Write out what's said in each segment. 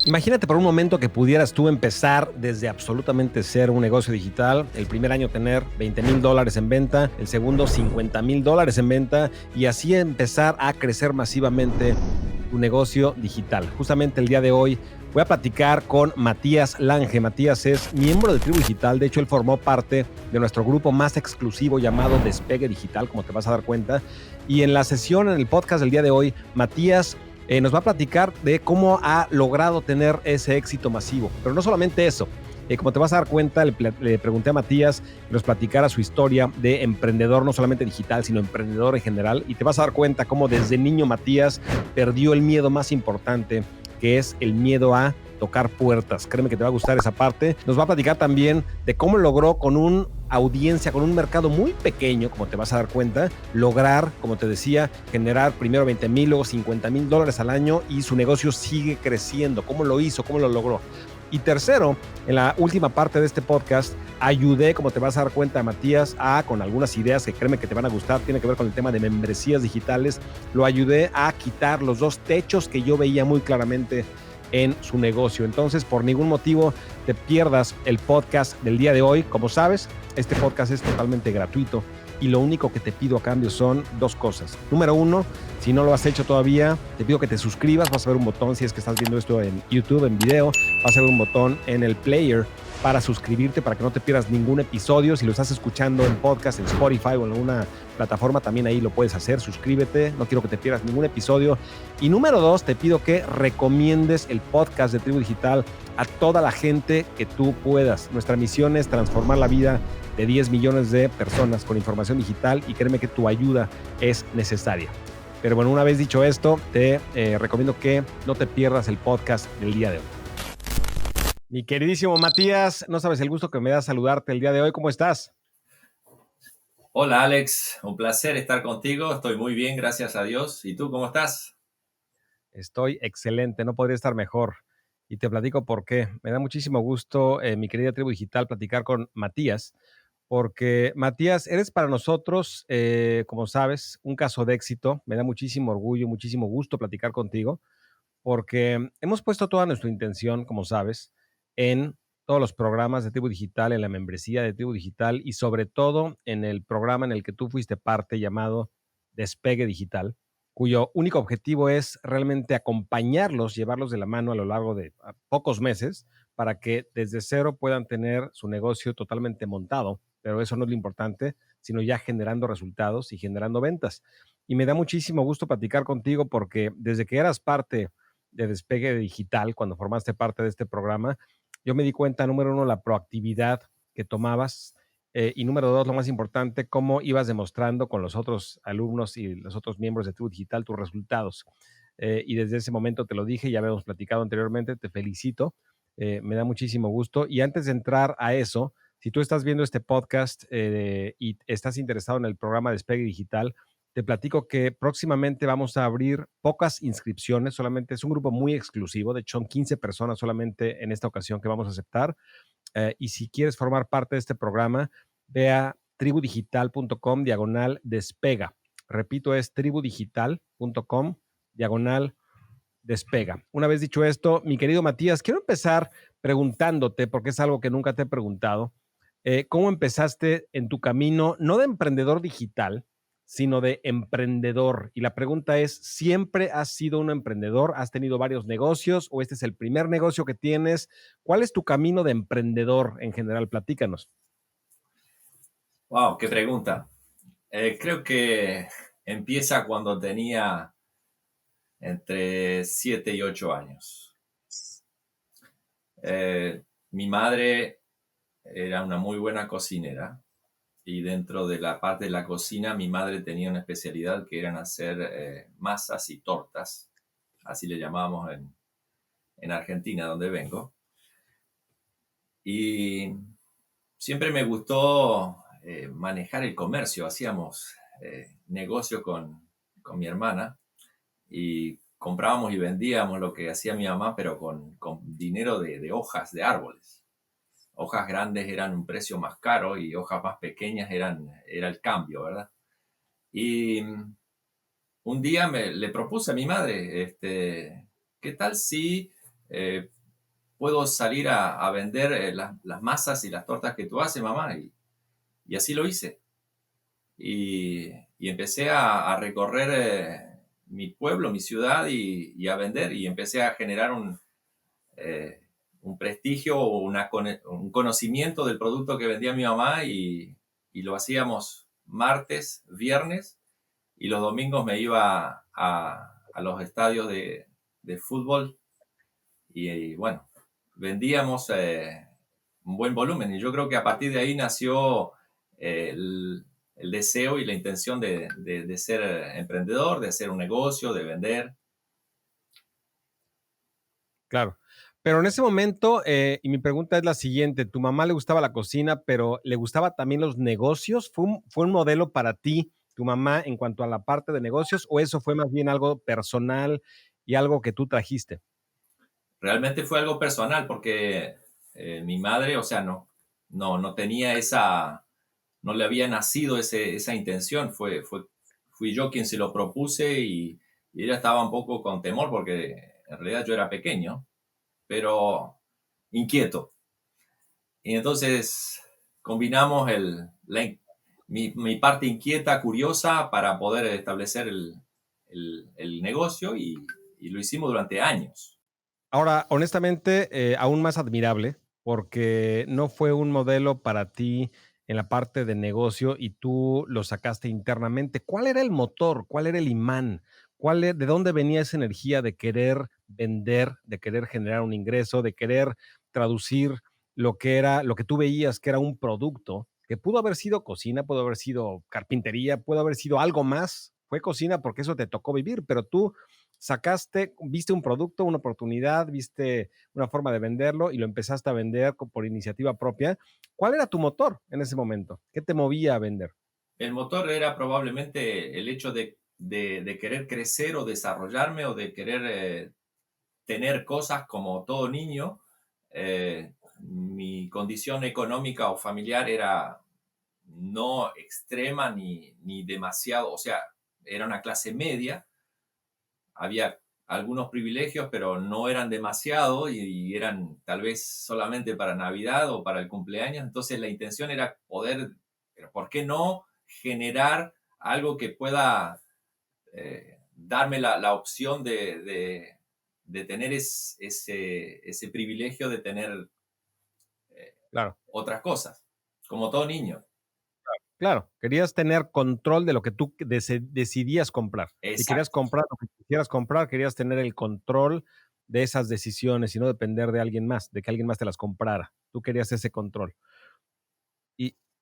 Imagínate por un momento que pudieras tú empezar desde absolutamente cero un negocio digital, el primer año tener $20,000 en venta, el segundo $50,000 en venta y así empezar a crecer masivamente tu negocio digital. Justamente el día de hoy voy a platicar con Matías Lange. Matías es miembro de Tribu Digital, de hecho él formó parte de nuestro grupo más exclusivo llamado Despegue Digital, como te vas a dar cuenta. Y en la sesión, en el podcast del día de hoy, Matías nos va a platicar de cómo ha logrado tener ese éxito masivo. Pero no solamente eso. Como te vas a dar cuenta, le pregunté a Matías que nos platicara su historia de emprendedor, no solamente digital, sino emprendedor en general. Y te vas a dar cuenta cómo desde niño Matías perdió el miedo más importante, que es el miedo a tocar puertas. Créeme que te va a gustar esa parte. Nos va a platicar también de cómo logró con una audiencia, con un mercado muy pequeño, como te vas a dar cuenta, lograr, como te decía, generar primero 20,000, luego $50,000 al año y su negocio sigue creciendo. ¿Cómo lo hizo? ¿Cómo lo logró? Y tercero, en la última parte de este podcast, ayudé, como te vas a dar cuenta, a Matías, con algunas ideas que créeme que te van a gustar, tiene que ver con el tema de membresías digitales. Lo ayudé a quitar los dos techos que yo veía muy claramente en su negocio. Entonces, por ningún motivo te pierdas el podcast del día de hoy. Como sabes, este podcast es totalmente gratuito y lo único que te pido a cambio son dos cosas. Número uno, si no lo has hecho todavía, te pido que te suscribas. Vas a ver un botón, si es que estás viendo esto en YouTube, en video, vas a ver un botón en el player para suscribirte, para que no te pierdas ningún episodio. Si lo estás escuchando en podcast, en Spotify o en alguna plataforma, también ahí lo puedes hacer. Suscríbete, no quiero que te pierdas ningún episodio. Y número dos, te pido que recomiendes el podcast de Tribu Digital a toda la gente que tú puedas. Nuestra misión es transformar la vida de 10 millones de personas con información digital y créeme que tu ayuda es necesaria. Pero bueno, una vez dicho esto, te recomiendo que no te pierdas el podcast del día de hoy. Mi queridísimo Matías, no sabes el gusto que me da saludarte el día de hoy. ¿Cómo estás? Hola Alex, un placer estar contigo. Estoy muy bien, gracias a Dios. ¿Y tú cómo estás? Estoy excelente, no podría estar mejor. Y te platico por qué. Me da muchísimo gusto, mi querida Tribu Digital, platicar con Matías, porque Matías, eres para nosotros, como sabes, un caso de éxito. Me da muchísimo orgullo, muchísimo gusto platicar contigo, porque hemos puesto toda nuestra intención, como sabes, en todos los programas de Tribu Digital, en la membresía de Tribu Digital y sobre todo en el programa en el que tú fuiste parte llamado Despegue Digital, cuyo único objetivo es realmente acompañarlos, llevarlos de la mano a lo largo de pocos meses para que desde cero puedan tener su negocio totalmente montado, pero eso no es lo importante, sino ya generando resultados y generando ventas. Y me da muchísimo gusto platicar contigo porque desde que eras parte de Despegue Digital, cuando formaste parte de este programa, yo me di cuenta, número uno, la proactividad que tomabas y número dos, lo más importante, cómo ibas demostrando con los otros alumnos y los otros miembros de Tribu Digital tus resultados. Y desde ese momento te lo dije, ya habíamos platicado anteriormente, te felicito, me da muchísimo gusto. Y antes de entrar a eso, si tú estás viendo este podcast y estás interesado en el programa Despegue Digital, te platico que próximamente vamos a abrir pocas inscripciones, solamente es un grupo muy exclusivo, de hecho son 15 personas solamente en esta ocasión que vamos a aceptar. Y si quieres formar parte de este programa, ve a tribudigital.com diagonal despega. Repito, es tribudigital.com diagonal despega. Una vez dicho esto, mi querido Matías, quiero empezar preguntándote, porque es algo que nunca te he preguntado, ¿cómo empezaste en tu camino, no de emprendedor digital, sino de emprendedor? Y la pregunta es, ¿siempre has sido un emprendedor? ¿Has tenido varios negocios o este es el primer negocio que tienes? ¿Cuál es tu camino de emprendedor en general? Platícanos. Wow, qué pregunta. Creo que empieza cuando tenía entre 7 y 8 años. Mi madre era una muy buena cocinera y dentro de la parte de la cocina mi madre tenía una especialidad que eran hacer masas y tortas, así le llamábamos en Argentina, donde vengo. Y siempre me gustó manejar el comercio. Hacíamos negocio con mi hermana y comprábamos y vendíamos lo que hacía mi mamá, pero con dinero de hojas de árboles. Hojas grandes eran un precio más caro y hojas más pequeñas era el cambio, ¿verdad? Y un día le propuse a mi madre, ¿qué tal si puedo salir a vender las masas y las tortas que tú haces, mamá. Y así lo hice. Y empecé a recorrer mi pueblo, mi ciudad y a vender. Y empecé a generar eh, un prestigio o un conocimiento del producto que vendía mi mamá y lo hacíamos martes, viernes y los domingos me iba a los estadios de fútbol y bueno, vendíamos un buen volumen y yo creo que a partir de ahí nació el deseo y la intención de ser emprendedor, de hacer un negocio, de vender. Claro. Pero en ese momento, y mi pregunta es la siguiente, tu mamá le gustaba la cocina, pero ¿le gustaba también los negocios? Fue un modelo para ti, tu mamá, en cuanto a la parte de negocios, o eso fue más bien algo personal y algo que tú trajiste? Realmente fue algo personal porque mi madre, o sea, no tenía no le había nacido esa intención, fui yo quien se lo propuse y ella estaba un poco con temor porque en realidad yo era pequeño, pero inquieto. Y entonces combinamos mi parte inquieta, curiosa, para poder establecer el negocio y lo hicimos durante años. Ahora, honestamente, aún más admirable, porque no fue un modelo para ti en la parte de negocio y tú lo sacaste internamente. ¿Cuál era el motor? ¿Cuál era el imán? ¿De dónde venía esa energía de querer vender, de querer generar un ingreso, de querer traducir lo que era, lo que tú veías que era un producto, que pudo haber sido cocina, pudo haber sido carpintería, pudo haber sido algo más? Fue cocina porque eso te tocó vivir, pero tú viste un producto, una oportunidad, viste una forma de venderlo y lo empezaste a vender por iniciativa propia. ¿Cuál era tu motor en ese momento? ¿Qué te movía a vender? El motor era probablemente el hecho de querer crecer o desarrollarme o de querer tener cosas como todo niño. Mi condición económica o familiar era no extrema ni demasiado, o sea, era una clase media, había algunos privilegios, pero no eran demasiado y eran tal vez solamente para Navidad o para el cumpleaños. Entonces la intención era poder, pero ¿por qué no generar algo que pueda darme la opción de tener ese privilegio de tener Claro, otras cosas, como todo niño? claro. Querías tener control de lo que tú decidías comprar. Si querías Exacto. comprar lo que quisieras comprar, querías tener el control de esas decisiones y no depender de alguien más, de que alguien más te las comprara. Tú querías ese control.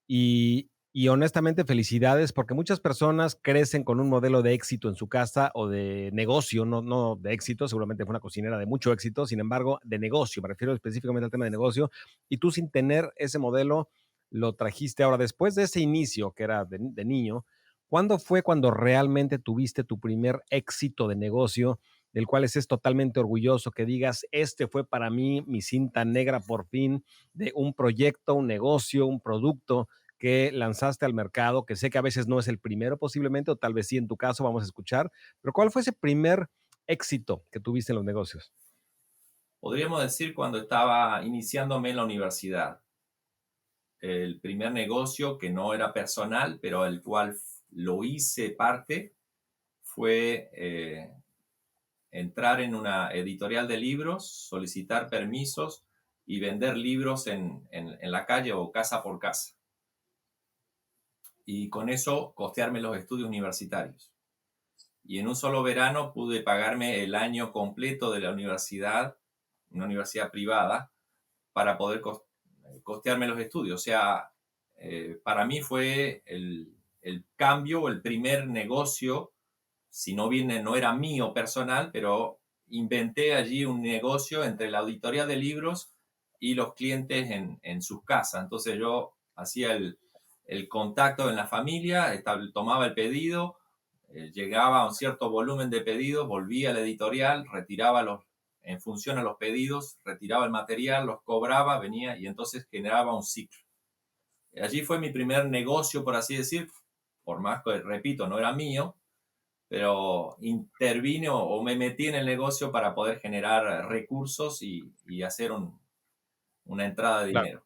Y, y honestamente, felicidades, porque muchas personas crecen con un modelo de éxito en su casa o de negocio, no de éxito, seguramente fue una cocinera de mucho éxito, sin embargo, de negocio, me refiero específicamente al tema de negocio, y tú sin tener ese modelo lo trajiste. Ahora, después de ese inicio que era de niño, ¿cuándo fue cuando realmente tuviste tu primer éxito de negocio, del cual estés totalmente orgulloso, que digas, este fue para mí mi cinta negra por fin, de un proyecto, un negocio, un producto que lanzaste al mercado, que sé que a veces no es el primero posiblemente, o tal vez sí en tu caso, vamos a escuchar, pero ¿cuál fue ese primer éxito que tuviste en los negocios? Podríamos decir cuando estaba iniciándome en la universidad. El primer negocio que no era personal, pero el cual lo hice parte, fue entrar en una editorial de libros, solicitar permisos y vender libros en la calle o casa por casa. Y con eso costearme los estudios universitarios. Y en un solo verano pude pagarme el año completo de la universidad, una universidad privada, para poder costearme los estudios. O sea, para mí fue el cambio, el primer negocio, si no bien no era mío personal, pero inventé allí un negocio entre la auditoría de libros y los clientes en sus casas. Entonces yo hacía el contacto en la familia, tomaba el pedido, llegaba a un cierto volumen de pedidos, volvía a la editorial, retiraba en función a los pedidos, retiraba el material, los cobraba, venía y entonces generaba un ciclo. Allí fue mi primer negocio, por así decir, por más que, repito, no era mío, pero intervino o me metí en el negocio para poder generar recursos y hacer una entrada de Claro. dinero.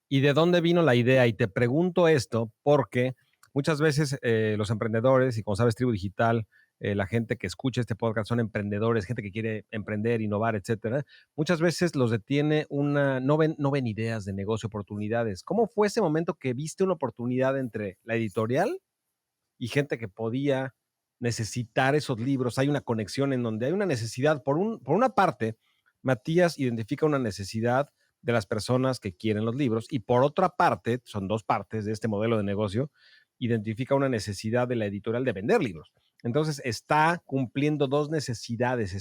¿Y de dónde vino la idea? Y te pregunto esto porque muchas veces los emprendedores, y como sabes, Tribu Digital, la gente que escucha este podcast son emprendedores, gente que quiere emprender, innovar, etcétera. Muchas veces los detiene no ven ideas de negocio, oportunidades. ¿Cómo fue ese momento que viste una oportunidad entre la editorial y gente que podía necesitar esos libros? Hay una conexión en donde hay una necesidad. Por una parte, Matías identifica una necesidad de las personas que quieren los libros y por otra parte, son dos partes de este modelo de negocio, identifica una necesidad de la editorial de vender libros. Entonces está cumpliendo dos necesidades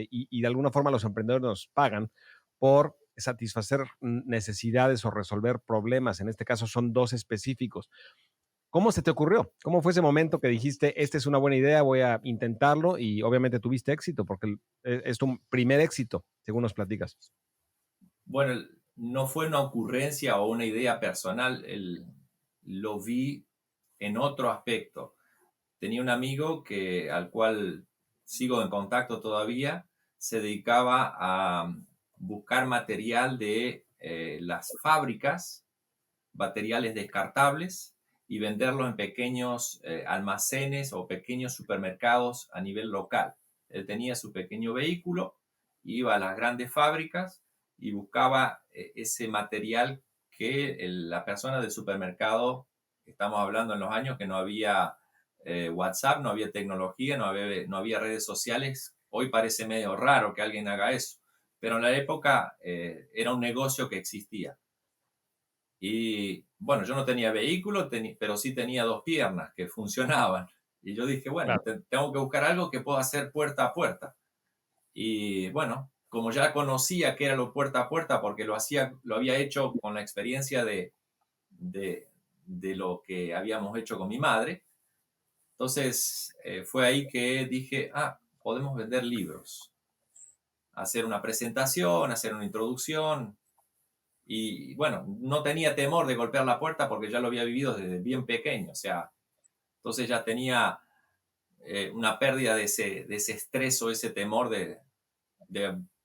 y de alguna forma los emprendedores nos pagan por satisfacer necesidades o resolver problemas. En este caso son dos específicos. ¿Cómo se te ocurrió? ¿Cómo fue ese momento que dijiste, esta es una buena idea, voy a intentarlo? Y obviamente tuviste éxito porque es tu primer éxito, según nos platicas. Bueno, no fue una ocurrencia o una idea personal, lo vi en otro aspecto. Tenía un amigo al cual sigo en contacto todavía, se dedicaba a buscar material de las fábricas, materiales descartables, y venderlos en pequeños almacenes o pequeños supermercados a nivel local. Él tenía su pequeño vehículo, iba a las grandes fábricas y buscaba ese material que la persona del supermercado, estamos hablando en los años que no había WhatsApp, no había tecnología, no había redes sociales. Hoy parece medio raro que alguien haga eso, pero en la época era un negocio que existía. Y bueno, yo no tenía vehículo, pero sí tenía dos piernas que funcionaban. Y yo dije, bueno, Claro. tengo que buscar algo que pueda hacer puerta a puerta. Y bueno, como ya conocía que era lo puerta a puerta, porque lo había hecho con la experiencia de, de lo que habíamos hecho con mi madre, entonces fue ahí que dije, podemos vender libros, hacer una presentación, hacer una introducción. Y bueno, no tenía temor de golpear la puerta porque ya lo había vivido desde bien pequeño. O sea, entonces ya tenía una pérdida de ese estrés o ese temor de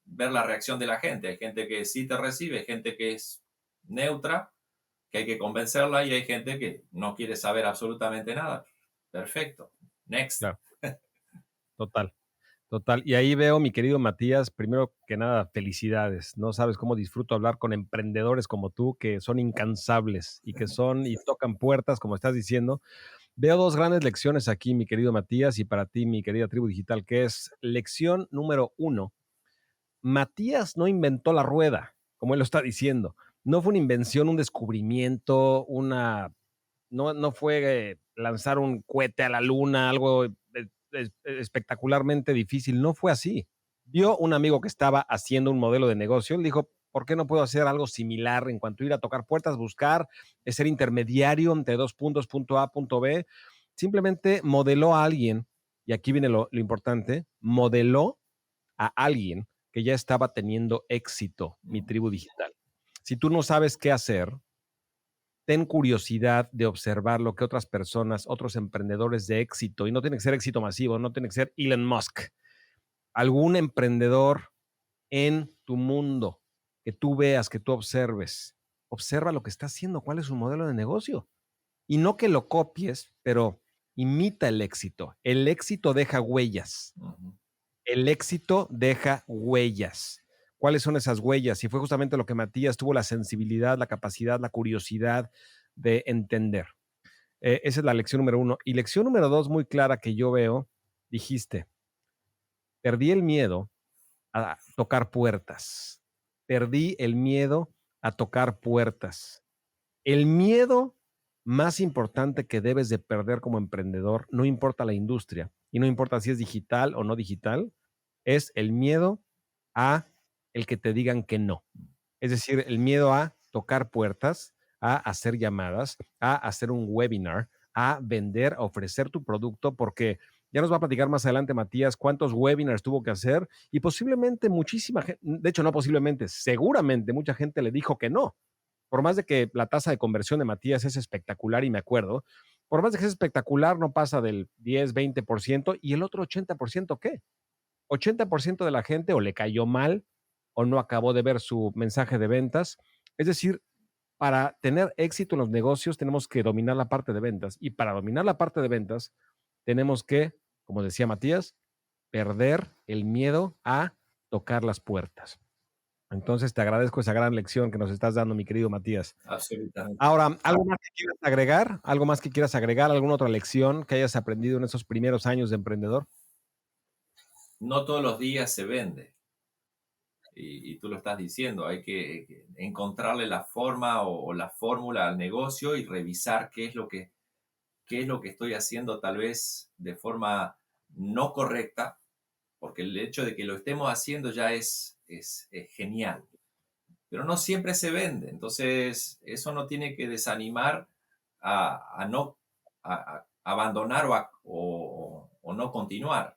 ver la reacción de la gente. Hay gente que sí te recibe, hay gente que es neutra, que hay que convencerla, y hay gente que no quiere saber absolutamente nada. Perfecto. Next. Claro, total, total. Y ahí veo, mi querido Matías, primero que nada, felicidades. No sabes cómo disfruto hablar con emprendedores como tú, que son incansables y que son y tocan puertas, como estás diciendo. Veo dos grandes lecciones aquí, mi querido Matías, y para ti, mi querida Tribu Digital, que es lección número uno. Matías no inventó la rueda, como él lo está diciendo. No fue una invención, un descubrimiento, no fue lanzar un cohete a la luna, algo espectacularmente difícil. No fue así. Vio un amigo que estaba haciendo un modelo de negocio. Él dijo, ¿por qué no puedo hacer algo similar en cuanto a ir a tocar puertas, buscar, ser intermediario entre dos puntos, punto A, punto B? Simplemente modeló a alguien, y aquí viene lo importante, modeló a alguien que ya estaba teniendo éxito, mi tribu digital. Si tú no sabes qué hacer, ten curiosidad de observar lo que otras personas, otros emprendedores de éxito, y no tiene que ser éxito masivo, no tiene que ser Elon Musk, algún emprendedor en tu mundo que tú veas, que tú observes, observa lo que está haciendo, cuál es su modelo de negocio. Y no que lo copies, pero imita el éxito. El éxito deja huellas. Uh-huh. El éxito deja huellas. ¿Cuáles son esas huellas? Y fue justamente lo que Matías tuvo la sensibilidad, la capacidad, la curiosidad de entender. Esa es la lección número uno. Y lección número dos, muy clara que yo veo, dijiste, perdí el miedo a tocar puertas. Perdí el miedo a tocar puertas. El miedo más importante que debes de perder como emprendedor, no importa la industria y no importa si es digital o no digital, es el miedo a el que te digan que no. Es decir, el miedo a tocar puertas, a hacer llamadas, a hacer un webinar, a vender, a ofrecer tu producto, porque ya nos va a platicar más adelante Matías cuántos webinars tuvo que hacer y posiblemente muchísima gente, de hecho no posiblemente, seguramente mucha gente le dijo que no. Por más de que la tasa de conversión de Matías es espectacular y me acuerdo, por más de que sea espectacular, no pasa del 10, 20%, y el otro 80%, ¿qué? 80% de la gente o le cayó mal o no acabó de ver su mensaje de ventas. Es decir, para tener éxito en los negocios tenemos que dominar la parte de ventas, y para dominar la parte de ventas tenemos que, como decía Matías, perder el miedo a tocar las puertas. Entonces te agradezco esa gran lección que nos estás dando, mi querido Matías. Absolutamente. Ahora, ¿algo más que quieras agregar? ¿Algo más que quieras agregar? ¿Alguna otra lección que hayas aprendido en esos primeros años de emprendedor? No todos los días se vende. Y tú lo estás diciendo, hay que encontrarle la forma o la fórmula al negocio y revisar qué es lo que estoy haciendo tal vez de forma no correcta, porque el hecho de que lo estemos haciendo ya es genial, pero no siempre se vende. Entonces, eso no tiene que desanimar a no a abandonar o no continuar.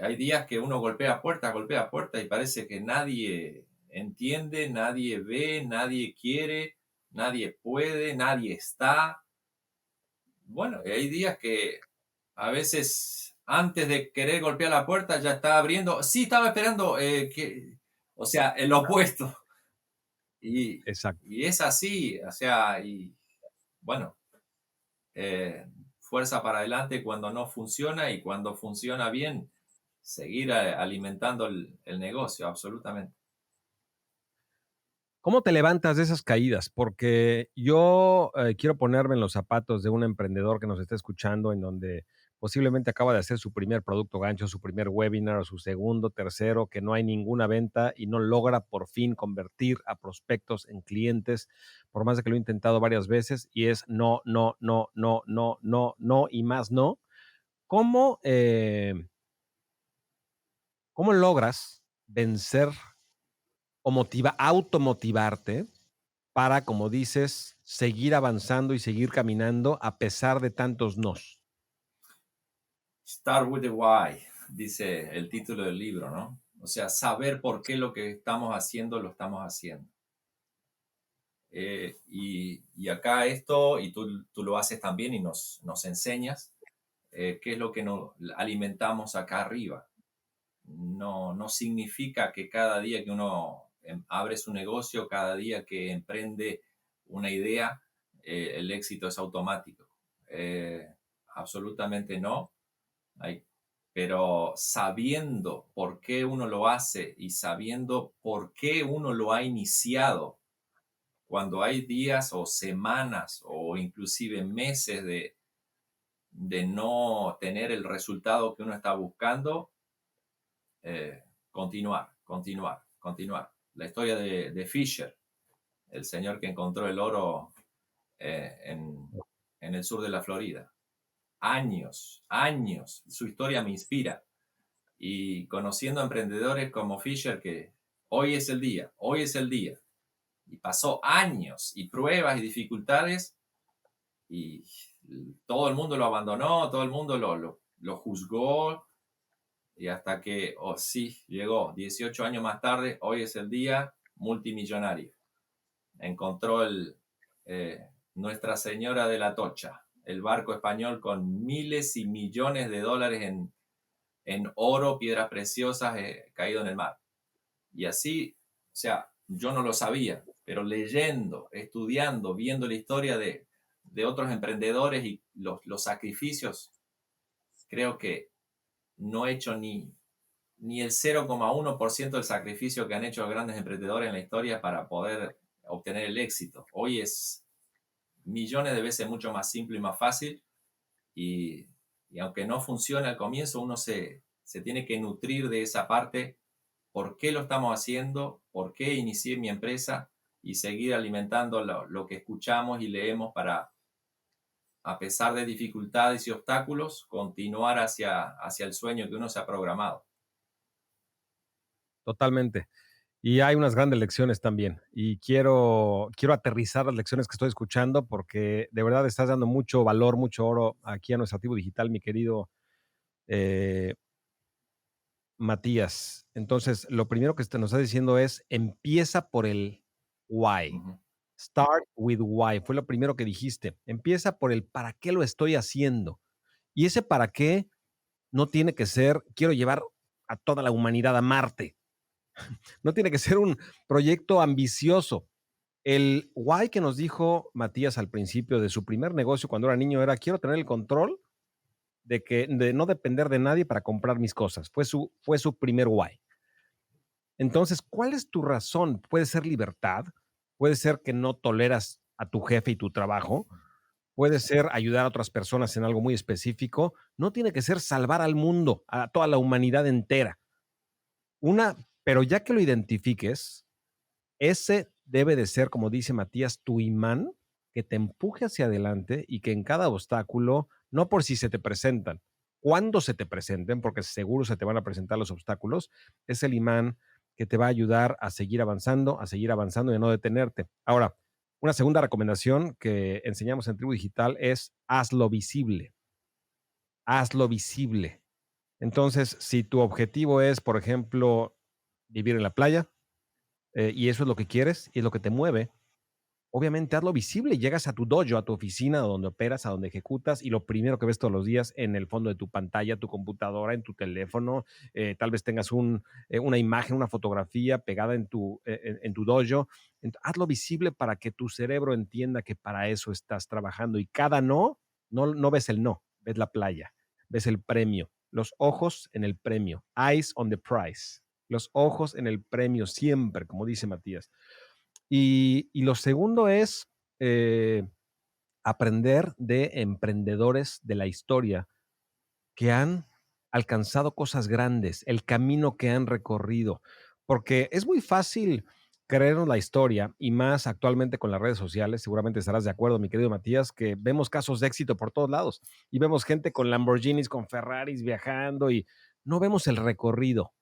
Hay días que uno golpea puertas y parece que nadie entiende, nadie ve, nadie quiere, nadie puede, nadie está. Bueno, hay días que a veces antes de querer golpear la puerta ya está abriendo. Sí, estaba esperando o sea, el opuesto. Y, Exacto. y es así, o sea, y bueno, eh, fuerza para adelante cuando no funciona y cuando funciona bien, seguir alimentando el negocio, absolutamente. ¿Cómo te levantas de esas caídas? Porque yo quiero ponerme en los zapatos de un emprendedor que nos está escuchando, en donde posiblemente acaba de hacer su primer producto gancho, su primer webinar, o su segundo, tercero, que no hay ninguna venta y no logra por fin convertir a prospectos en clientes, por más de que lo he intentado varias veces, y es no, no, no, no, no, no, no y más no. ¿Cómo, cómo logras vencer o automotivarte para, como dices, seguir avanzando y seguir caminando a pesar de tantos nos? Start with the why, dice el título del libro, ¿no? O sea, saber por qué lo que estamos haciendo lo estamos haciendo. Y acá esto, y tú lo haces también y nos enseñas, qué es lo que nos alimentamos acá arriba. No significa que cada día que uno abre su negocio, cada día que emprende una idea, el éxito es automático. Absolutamente no. Hay, pero sabiendo por qué uno lo hace y sabiendo por qué uno lo ha iniciado, cuando hay días o semanas o inclusive meses de no tener el resultado que uno está buscando, continuar, continuar, continuar. La historia de Fisher, el señor que encontró el oro en el sur de la Florida. Años, años. Su historia me inspira. Y conociendo a emprendedores como Fisher, que hoy es el día, hoy es el día. Y pasó años y pruebas y dificultades y todo el mundo lo abandonó, todo el mundo lo juzgó, y hasta que, oh sí, llegó 18 años más tarde, hoy es el día, multimillonario. Encontró Nuestra Señora de la Tocha, el barco español con miles y millones de dólares en oro, piedras preciosas, caído en el mar. Y así, o sea, yo no lo sabía, pero leyendo, estudiando, viendo la historia de otros emprendedores y los sacrificios, creo que no he hecho ni el 0,1% del sacrificio que han hecho los grandes emprendedores en la historia para poder obtener el éxito. Hoy es millones de veces mucho más simple y más fácil, y, y aunque no funcione al comienzo, uno se tiene que nutrir de esa parte. ¿Por qué lo estamos haciendo? ¿Por qué inicié mi empresa? Y seguir alimentando lo que escuchamos y leemos para, a pesar de dificultades y obstáculos, continuar hacia el sueño que uno se ha programado. Totalmente. Y hay unas grandes lecciones también. Y quiero aterrizar las lecciones que estoy escuchando, porque de verdad estás dando mucho valor, mucho oro aquí a nuestro activo digital, mi querido eh, Matías. Entonces, lo primero que nos está diciendo es, empieza por el why. Ujú. Start with why, fue lo primero que dijiste. Empieza por el para qué lo estoy haciendo. Y ese para qué no tiene que ser, quiero llevar a toda la humanidad a Marte. No tiene que ser un proyecto ambicioso. El why que nos dijo Matías al principio de su primer negocio cuando era niño era quiero tener el control de no depender de nadie para comprar mis cosas. Fue su primer why. Entonces, ¿cuál es tu razón? Puede ser libertad, puede ser que no toleras a tu jefe y tu trabajo, puede ser ayudar a otras personas en algo muy específico, no tiene que ser salvar al mundo, a toda la humanidad entera. Pero ya que lo identifiques, ese debe de ser, como dice Matías, tu imán que te empuje hacia adelante y que en cada obstáculo, no por si se te presentan, cuando se te presenten, porque seguro se te van a presentar los obstáculos, es el imán que te va a ayudar a seguir avanzando y a no detenerte. Ahora, una segunda recomendación que enseñamos en Tribu Digital es hazlo visible. Hazlo visible. Entonces, si tu objetivo es, por ejemplo, vivir en la playa, y eso es lo que quieres y es lo que te mueve, obviamente hazlo visible. Llegas a tu dojo, a tu oficina, donde operas, a donde ejecutas, y lo primero que ves todos los días en el fondo de tu pantalla, tu computadora, en tu teléfono, tal vez tengas una imagen, una fotografía pegada en tu dojo. Hazlo visible para que tu cerebro entienda que para eso estás trabajando. Y cada no ves el no, ves la playa, ves el premio, los ojos en el premio, eyes on the prize, los ojos en el premio siempre, como dice Matías. Y lo segundo es aprender de emprendedores de la historia que han alcanzado cosas grandes, el camino que han recorrido, porque es muy fácil creernos la historia y más actualmente con las redes sociales, seguramente estarás de acuerdo, mi querido Matías, que vemos casos de éxito por todos lados y vemos gente con Lamborghinis, con Ferraris viajando y no vemos el recorrido.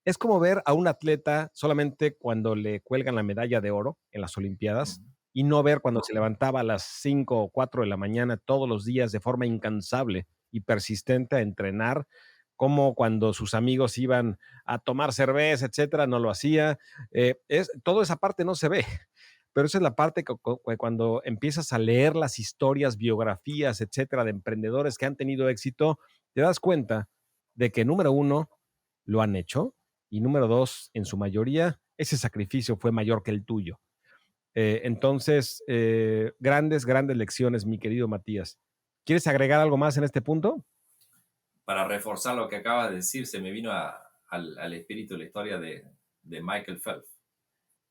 Es como ver a un atleta solamente cuando le cuelgan la medalla de oro en las Olimpiadas y no ver cuando se levantaba a las 5 o 4 de la mañana todos los días de forma incansable y persistente a entrenar, como cuando sus amigos iban a tomar cerveza, etcétera, no lo hacía. Toda esa parte no se ve, pero esa es la parte que cuando empiezas a leer las historias, biografías, etcétera, de emprendedores que han tenido éxito, te das cuenta de que, número uno, lo han hecho y número dos, en su mayoría, ese sacrificio fue mayor que el tuyo. Entonces, grandes, grandes lecciones, mi querido Matías. ¿Quieres agregar algo más en este punto? Para reforzar lo que acaba de decir, se me vino al espíritu la historia de Michael Phelps,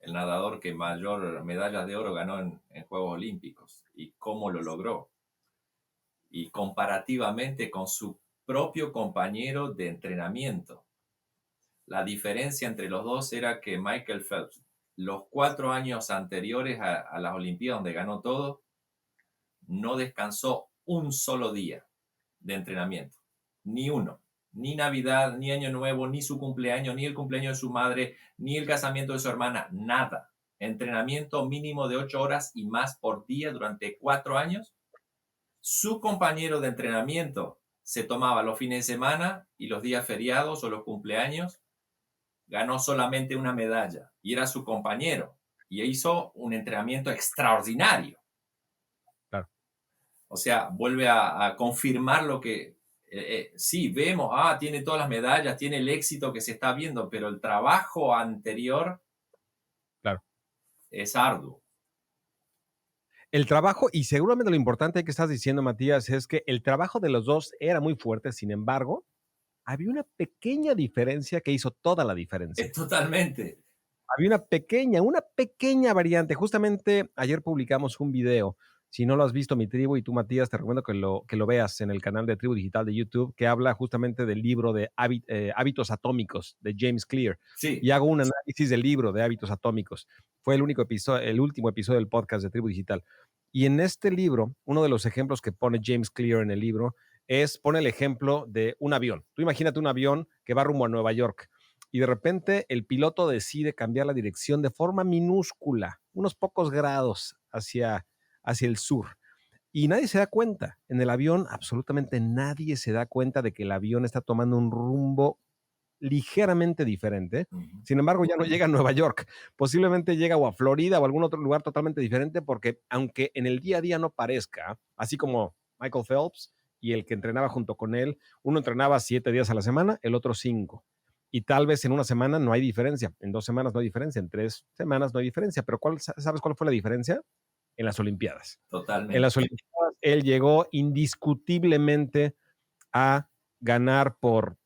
el nadador que mayor medallas de oro ganó en Juegos Olímpicos y cómo lo logró. Y comparativamente con su propio compañero de entrenamiento. La diferencia entre los dos era que Michael Phelps, los 4 años anteriores a las Olimpiadas donde ganó todo, no descansó un solo día de entrenamiento, ni uno, ni Navidad, ni Año Nuevo, ni su cumpleaños, ni el cumpleaños de su madre, ni el casamiento de su hermana, nada. Entrenamiento mínimo de 8 horas y más por día durante 4 años. Su compañero de entrenamiento se tomaba los fines de semana y los días feriados o los cumpleaños, ganó solamente una medalla y era su compañero y hizo un entrenamiento extraordinario. Claro. O sea, vuelve a confirmar lo que sí vemos, tiene todas las medallas, tiene el éxito que se está viendo, pero el trabajo anterior Claro. es arduo. El trabajo, y seguramente lo importante que estás diciendo, Matías, es que el trabajo de los dos era muy fuerte, sin embargo, había una pequeña diferencia que hizo toda la diferencia. Es totalmente. Había una pequeña variante. Justamente ayer publicamos un video. Si no lo has visto, mi tribu, y tú, Matías, te recomiendo que lo veas en el canal de Tribu Digital de YouTube, que habla justamente del libro de Hábitos Atómicos de James Clear. Sí. Y hago un análisis del libro de Hábitos Atómicos. Fue el último episodio del podcast de Tribu Digital. Y en este libro, uno de los ejemplos que pone James Clear en el libro pone el ejemplo de un avión. Tú imagínate un avión que va rumbo a Nueva York y de repente el piloto decide cambiar la dirección de forma minúscula, unos pocos grados hacia el sur. Y nadie se da cuenta. En el avión, absolutamente nadie se da cuenta de que el avión está tomando un rumbo ligeramente diferente. Ujú. Sin embargo, ya no llega a Nueva York. Posiblemente llega o a Florida o a algún otro lugar totalmente diferente, porque aunque en el día a día no parezca, así como Michael Phelps y el que entrenaba junto con él, uno entrenaba 7 días a la semana, el otro 5. Y tal vez en una semana no hay diferencia, en 2 semanas no hay diferencia, en 3 semanas no hay diferencia. Pero ¿sabes cuál fue la diferencia? En las Olimpiadas. En Totalmente. las Olimpiadas él llegó indiscutiblemente a ganar por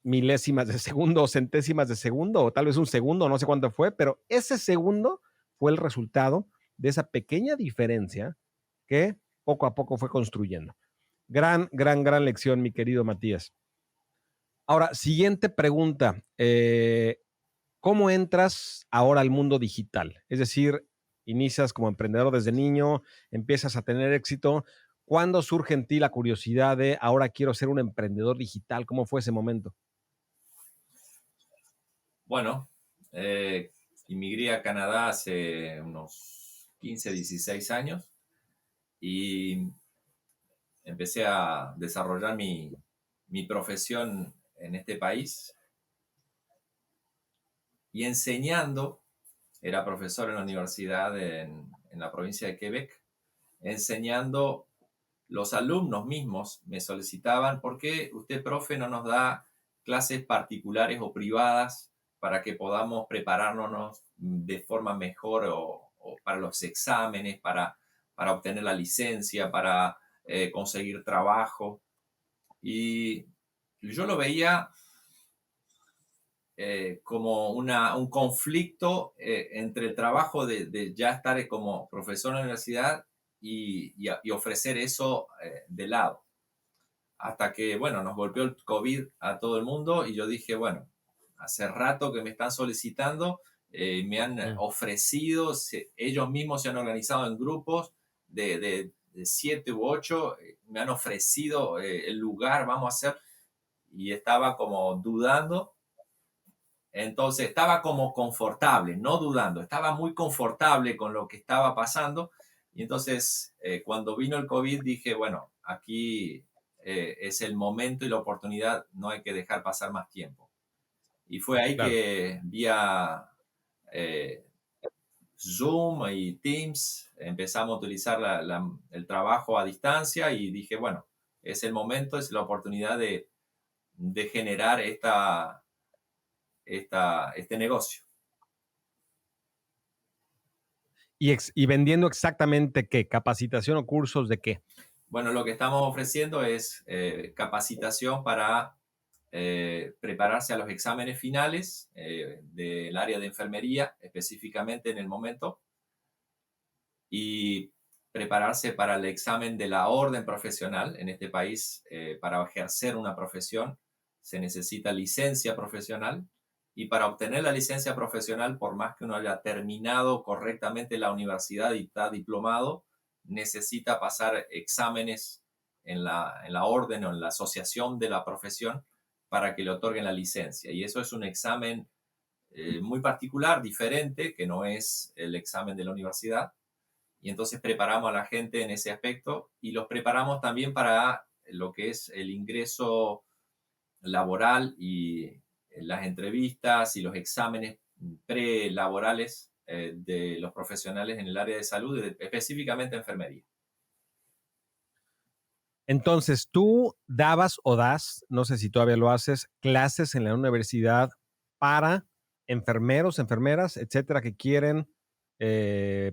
milésimas de segundo o centésimas de segundo, o tal vez un segundo, no sé cuánto fue, pero ese segundo fue el resultado de esa pequeña diferencia que poco a poco fue construyendo. Gran lección, mi querido Matías. Ahora, siguiente pregunta. ¿Cómo entras ahora al mundo digital? Es decir, inicias como emprendedor desde niño, empiezas a tener éxito. ¿Cuándo surge en ti la curiosidad de ahora quiero ser un emprendedor digital? ¿Cómo fue ese momento? Bueno, emigré a Canadá hace unos 15, 16 años y empecé a desarrollar mi profesión en este país y enseñando. Era profesor en la universidad en la provincia de Quebec, enseñando. Los alumnos mismos me solicitaban: ¿por qué usted, profe, no nos da clases particulares o privadas para que podamos prepararnos de forma mejor o para los exámenes, para obtener la licencia, para conseguir trabajo? Y yo lo veía como un conflicto entre el trabajo de ya estar como profesor en la universidad y ofrecer eso de lado. Hasta que, bueno, nos golpeó el COVID a todo el mundo y yo dije, bueno, hace rato que me están solicitando, me han ofrecido, ellos mismos se han organizado en grupos de 7 u 8, me han ofrecido el lugar, vamos a hacer, y estaba como dudando. Entonces estaba como confortable, no dudando, estaba muy confortable con lo que estaba pasando. Y entonces cuando vino el COVID dije, bueno, aquí es el momento y la oportunidad, no hay que dejar pasar más tiempo. Y fue ahí Claro. que vía eh, Zoom y Teams empezamos a utilizar el trabajo a distancia y dije, bueno, es el momento, es la oportunidad de generar este negocio. Y vendiendo exactamente qué, capacitación o cursos de qué. Bueno, lo que estamos ofreciendo es capacitación para prepararse a los exámenes finales del área de enfermería, específicamente en el momento, y prepararse para el examen de la orden profesional. En este país, para ejercer una profesión, se necesita licencia profesional. Y para obtener la licencia profesional, por más que uno haya terminado correctamente la universidad y está diplomado, necesita pasar exámenes en la orden o en la asociación de la profesión para que le otorguen la licencia. Y eso es un examen muy particular, diferente, que no es el examen de la universidad. Y entonces preparamos a la gente en ese aspecto y los preparamos también para lo que es el ingreso laboral y las entrevistas y los exámenes prelaborales de los profesionales en el área de salud, específicamente enfermería. Entonces, tú dabas o das, no sé si todavía lo haces, clases en la universidad para enfermeros, enfermeras, etcétera, que quieren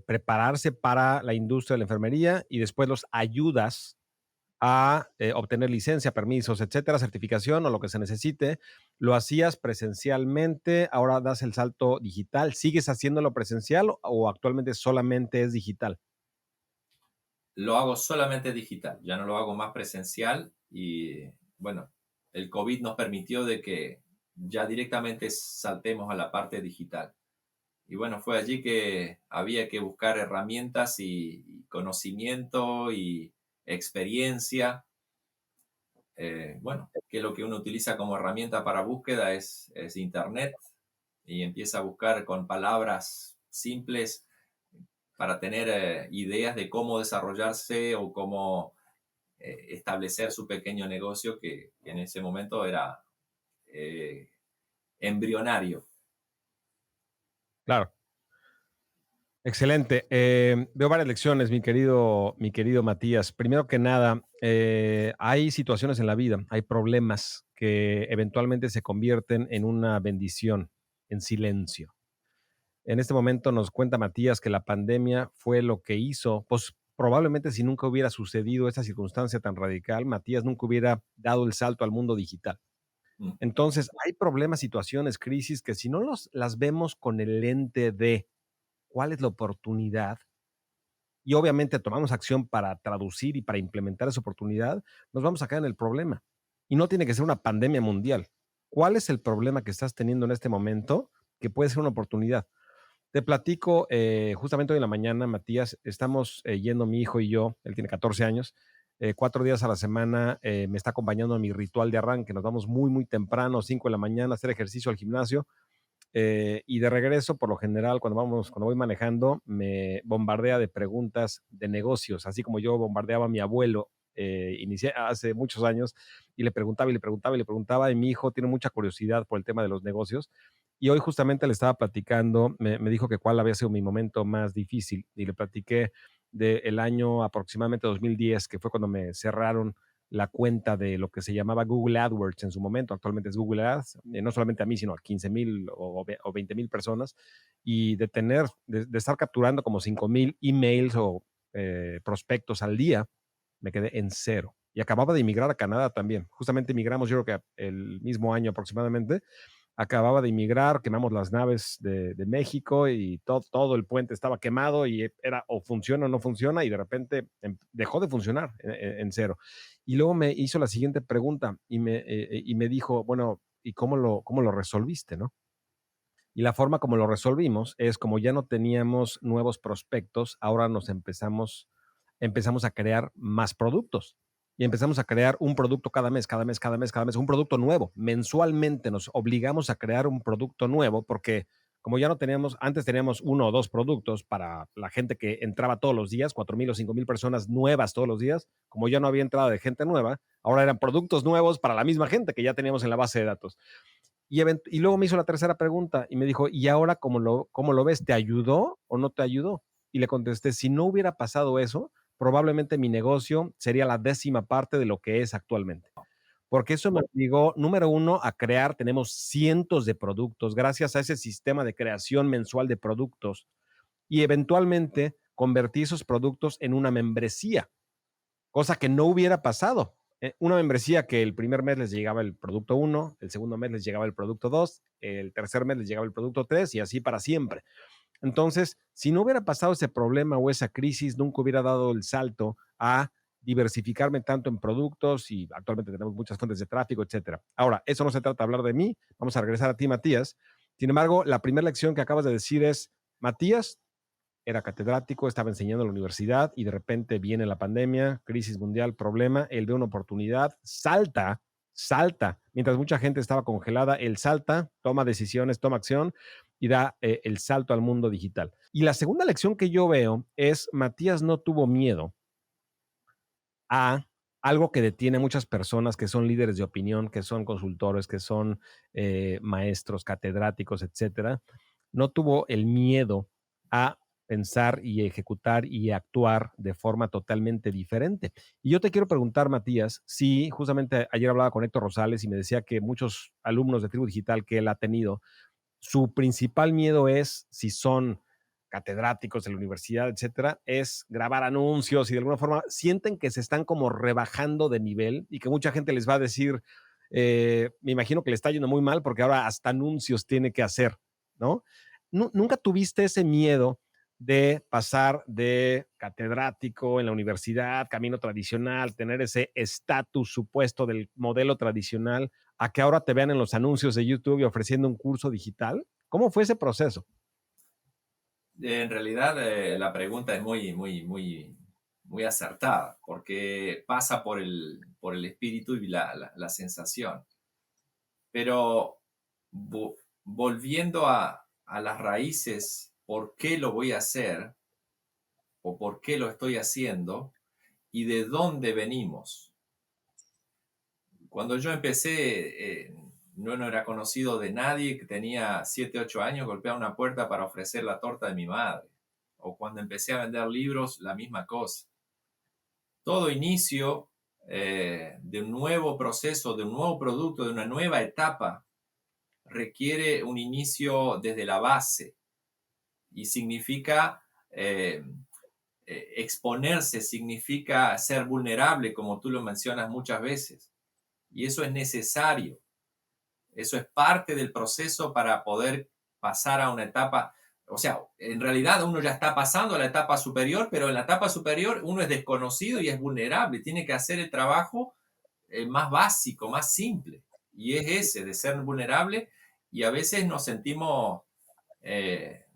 prepararse para la industria de la enfermería, y después los ayudas a obtener licencia, permisos, etcétera, certificación o lo que se necesite. Lo hacías presencialmente, ahora das el salto digital. ¿Sigues haciéndolo presencial o actualmente solamente es digital? Lo hago solamente digital, ya no lo hago más presencial y bueno, el COVID nos permitió de que ya directamente saltemos a la parte digital. Y bueno, fue allí que había que buscar herramientas y conocimiento y experiencia. Bueno, que lo que uno utiliza como herramienta para búsqueda es Internet y empieza a buscar con palabras simples para tener ideas de cómo desarrollarse o cómo establecer su pequeño negocio que en ese momento eh, embrionario. Claro. Excelente. Veo varias lecciones, mi querido Matías. Primero que nada, hay situaciones en la vida, hay problemas que eventualmente se convierten en una bendición, en silencio. En este momento nos cuenta Matías que la pandemia fue lo que hizo, pues probablemente si nunca hubiera sucedido esta circunstancia tan radical, Matías nunca hubiera dado el salto al mundo digital. Mm. Entonces, hay problemas, situaciones, crisis que si no las vemos con el lente de cuál es la oportunidad y obviamente tomamos acción para traducir y para implementar esa oportunidad, nos vamos a caer en el problema. Y no tiene que ser una pandemia mundial. ¿Cuál es el problema que estás teniendo en este momento que puede ser una oportunidad? Te platico, justamente hoy en la mañana, Matías, estamos yendo mi hijo y yo, él tiene 14 años, 4 días a la semana me está acompañando a mi ritual de arranque. Nos vamos muy, muy temprano, 5 de la mañana, a hacer ejercicio al gimnasio. Y de regreso, por lo general, cuando voy manejando, me bombardea de preguntas de negocios, así como yo bombardeaba a mi abuelo, inicié hace muchos años, y le preguntaba y le preguntaba y le preguntaba, y mi hijo tiene mucha curiosidad por el tema de los negocios. Y hoy justamente le estaba platicando, me dijo que cuál había sido mi momento más difícil, y le platiqué del año aproximadamente 2010, que fue cuando me cerraron la cuenta de lo que se llamaba Google AdWords en su momento, actualmente es Google Ads, no solamente a mí, sino a 15,000 o 20,000 personas, y de estar capturando como 5,000 emails o prospectos al día, me quedé en cero. Y acababa de emigrar a Canadá también. Justamente emigramos, yo creo que el mismo año aproximadamente, acababa de emigrar, quemamos las naves de México y todo el puente estaba quemado y era o funciona o no funciona y de repente dejó de funcionar en cero. Y luego me hizo la siguiente pregunta y me dijo, bueno, ¿y cómo lo resolviste, no? Y la forma como lo resolvimos es como ya no teníamos nuevos prospectos, ahora empezamos a crear más productos y empezamos a crear un producto cada mes, cada mes, cada mes, cada mes, un producto nuevo. Mensualmente nos obligamos a crear un producto nuevo porque como ya no teníamos, antes teníamos 1 o 2 productos para la gente que entraba todos los días, 4,000 o 5,000 personas nuevas todos los días, como ya no había entrada de gente nueva, ahora eran productos nuevos para la misma gente que ya teníamos en la base de datos. Y luego me hizo la tercera pregunta y me dijo, ¿y ahora cómo lo ves? ¿Te ayudó o no te ayudó? Y le contesté, si no hubiera pasado eso, probablemente mi negocio sería la 10ª parte de lo que es actualmente. Porque eso me obligó, número uno, a crear, tenemos cientos de productos, gracias a ese sistema de creación mensual de productos, y eventualmente convertí esos productos en una membresía, cosa que no hubiera pasado. Una membresía que el primer mes les llegaba el producto 1, el segundo mes les llegaba el producto 2, el tercer mes les llegaba el producto 3 y así para siempre. Entonces, si no hubiera pasado ese problema o esa crisis, nunca hubiera dado el salto a diversificarme tanto en productos y actualmente tenemos muchas fuentes de tráfico, etcétera. Ahora, eso no se trata de hablar de mí, vamos a regresar a ti, Matías. Sin embargo, la primera lección que acabas de decir es, Matías, era catedrático, estaba enseñando en la universidad y de repente viene la pandemia, crisis mundial, problema, él ve una oportunidad, salta, mientras mucha gente estaba congelada, él salta, toma decisiones, toma acción y da el salto al mundo digital. Y la segunda lección que yo veo es, Matías no tuvo miedo a algo que detiene a muchas personas que son líderes de opinión, que son consultores, que son maestros, catedráticos, etcétera. No tuvo el miedo a pensar y ejecutar y actuar de forma totalmente diferente. Y yo te quiero preguntar, Matías, si justamente ayer hablaba con Héctor Rosales y me decía que muchos alumnos de Tribu Digital que él ha tenido, su principal miedo es si son catedráticos de la universidad, etcétera, es grabar anuncios y de alguna forma sienten que se están como rebajando de nivel y que mucha gente les va a decir, me imagino que le está yendo muy mal porque ahora hasta anuncios tiene que hacer, ¿no? ¿Nunca tuviste ese miedo de pasar de catedrático en la universidad, camino tradicional, tener ese estatus supuesto del modelo tradicional, a que ahora te vean en los anuncios de YouTube y ofreciendo un curso digital? ¿Cómo fue ese proceso? En realidad, la pregunta es muy acertada, porque pasa por el espíritu y la sensación. Pero volviendo a las raíces, ¿por qué lo voy a hacer o por qué lo estoy haciendo y de dónde venimos? Cuando yo empecé, no era conocido de nadie, que tenía 7, 8 años, golpeaba una puerta para ofrecer la torta de mi madre. O cuando empecé a vender libros, la misma cosa. Todo inicio de un nuevo proceso, de un nuevo producto, de una nueva etapa, requiere un inicio desde la base y significa exponerse, significa ser vulnerable, como tú lo mencionas muchas veces. Y eso es necesario. Eso es parte del proceso para poder pasar a una etapa. O sea, en realidad uno ya está pasando a la etapa superior, pero en la etapa superior uno es desconocido y es vulnerable. Tiene que hacer el trabajo más básico, más simple. Y es ese, de ser vulnerable. Y a veces nos sentimos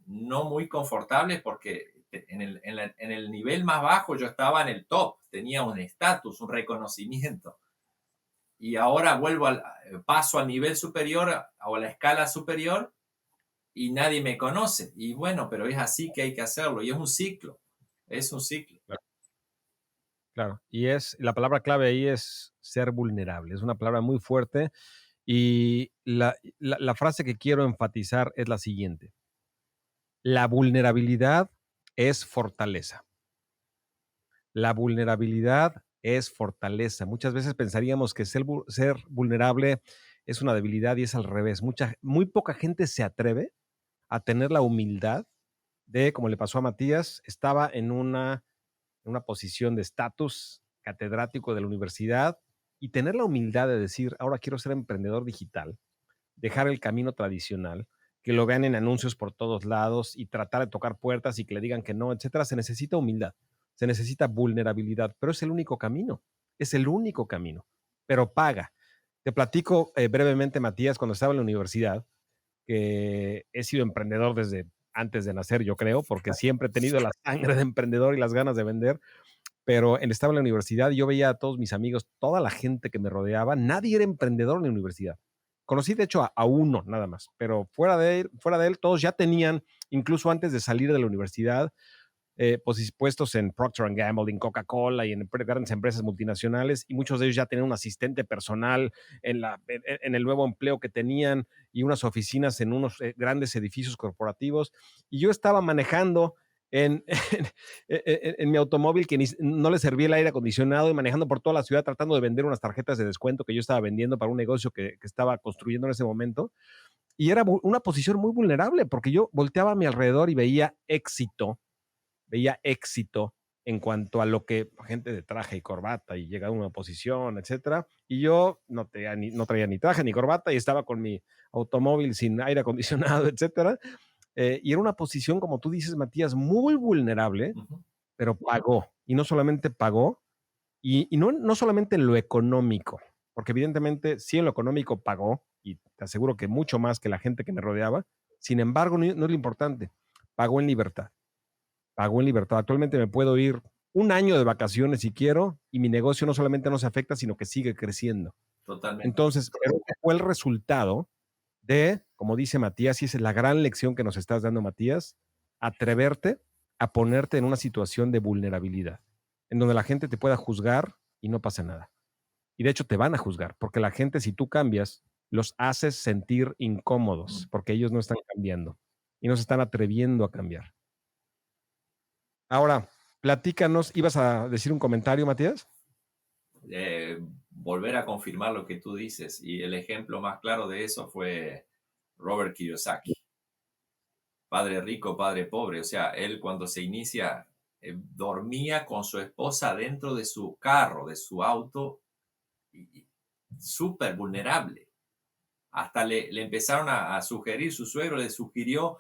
no muy confortables porque en el nivel más bajo yo estaba en el top, tenía un estatus, un reconocimiento. Y ahora paso al nivel superior o a la escala superior y nadie me conoce. Y bueno, pero es así que hay que hacerlo. Y es un ciclo. Es un ciclo. Claro. Claro. Y la palabra clave ahí es ser vulnerable. Es una palabra muy fuerte. Y la frase que quiero enfatizar es la siguiente. La vulnerabilidad es fortaleza. La vulnerabilidad es fortaleza. Muchas veces pensaríamos que ser vulnerable es una debilidad y es al revés. Muy poca gente se atreve a tener la humildad de, como le pasó a Matías, estaba en una posición de estatus catedrático de la universidad y tener la humildad de decir, ahora quiero ser emprendedor digital, dejar el camino tradicional, que lo vean en anuncios por todos lados y tratar de tocar puertas y que le digan que no, etcétera. Se necesita humildad, se necesita vulnerabilidad, pero es el único camino, pero paga. Te platico brevemente, Matías, cuando estaba en la universidad, que he sido emprendedor desde antes de nacer, yo creo, porque siempre he tenido la sangre de emprendedor y las ganas de vender, pero estaba en la universidad y yo veía a todos mis amigos, toda la gente que me rodeaba, nadie era emprendedor en la universidad. Conocí, de hecho, a uno nada más, pero fuera de él, todos ya tenían, incluso antes de salir de la universidad, puestos en Procter Gamble, en Coca-Cola y en grandes empresas multinacionales, y muchos de ellos ya tenían un asistente personal en el nuevo empleo que tenían y unas oficinas en unos grandes edificios corporativos. Y yo estaba manejando en mi automóvil que no le servía el aire acondicionado y manejando por toda la ciudad tratando de vender unas tarjetas de descuento que yo estaba vendiendo para un negocio que estaba construyendo en ese momento. Y era una posición muy vulnerable porque yo volteaba a mi alrededor y veía éxito en cuanto a lo que gente de traje y corbata y llega a una posición, etcétera. Y yo no traía ni traje ni corbata y estaba con mi automóvil sin aire acondicionado, etcétera. Y era una posición, como tú dices, Matías, muy vulnerable, pero pagó. Y no solamente pagó, y no solamente en lo económico, porque evidentemente sí en lo económico pagó, y te aseguro que mucho más que la gente que me rodeaba. Sin embargo, no es lo importante, pagó en libertad. Pagó en libertad. Actualmente me puedo ir un año de vacaciones si quiero y mi negocio no solamente no se afecta, sino que sigue creciendo. Totalmente. Entonces, pero fue el resultado de, como dice Matías, y esa es la gran lección que nos estás dando, Matías, atreverte a ponerte en una situación de vulnerabilidad, en donde la gente te pueda juzgar y no pasa nada. Y de hecho te van a juzgar, porque la gente, si tú cambias, los haces sentir incómodos, porque ellos no están cambiando y no se están atreviendo a cambiar. Ahora, platícanos, ¿ibas a decir un comentario, Matías? Volver a confirmar lo que tú dices, y el ejemplo más claro de eso fue Robert Kiyosaki. Padre rico, padre pobre. O sea, él cuando se inicia dormía con su esposa dentro de su carro, de su auto, súper vulnerable. Hasta le empezaron a sugerir, su suegro le sugirió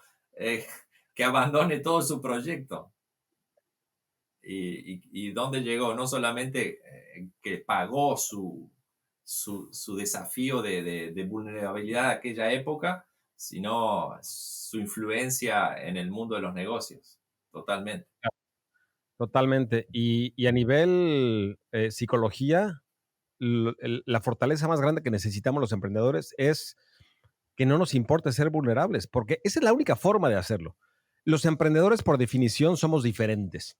que abandone todo su proyecto. Y dónde llegó, no solamente que pagó su desafío de vulnerabilidad de aquella época, sino su influencia en el mundo de los negocios, totalmente. Totalmente. Y a nivel psicología, la fortaleza más grande que necesitamos los emprendedores es que no nos importe ser vulnerables, porque esa es la única forma de hacerlo. Los emprendedores, por definición, somos diferentes.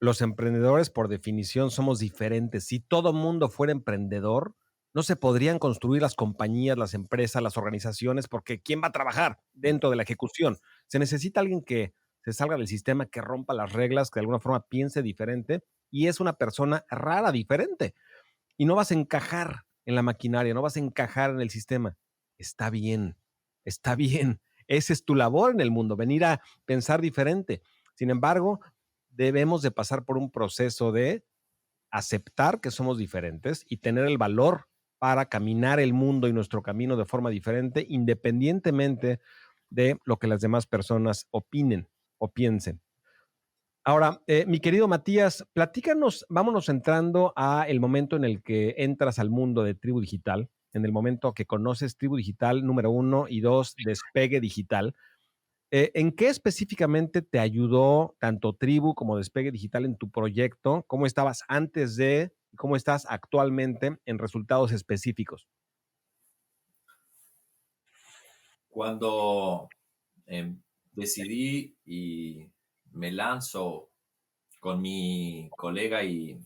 Los emprendedores, por definición, somos diferentes. Si todo mundo fuera emprendedor, no se podrían construir las compañías, las empresas, las organizaciones, porque ¿quién va a trabajar dentro de la ejecución? Se necesita alguien que se salga del sistema, que rompa las reglas, que de alguna forma piense diferente, y es una persona rara, diferente, y no vas a encajar en la maquinaria, no vas a encajar en el sistema. Está bien, está bien. Esa es tu labor en el mundo, venir a pensar diferente. Sin embargo, debemos de pasar por un proceso de aceptar que somos diferentes y tener el valor para caminar el mundo y nuestro camino de forma diferente, independientemente de lo que las demás personas opinen o piensen. Ahora, mi querido Matías, platícanos, vámonos entrando a el momento en el que entras al mundo de Tribu Digital, en el momento que conoces Tribu Digital, número uno, y dos, Despegue Digital. ¿En qué específicamente te ayudó tanto Tribu como Despegue Digital en tu proyecto? ¿Cómo estabas antes de y cómo estás actualmente en resultados específicos? Cuando decidí y me lanzo con mi colega y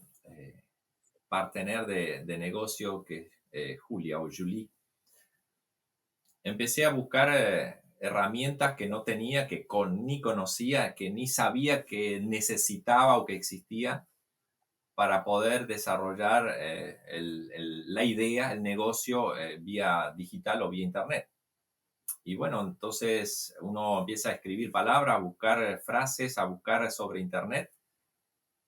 partener de negocio, que Julia o Julie, empecé a buscar herramientas que no tenía, ni conocía, que ni sabía que necesitaba o que existía para poder desarrollar la idea, el negocio vía digital o vía internet. Y bueno, entonces uno empieza a escribir palabras, a buscar frases, a buscar sobre internet.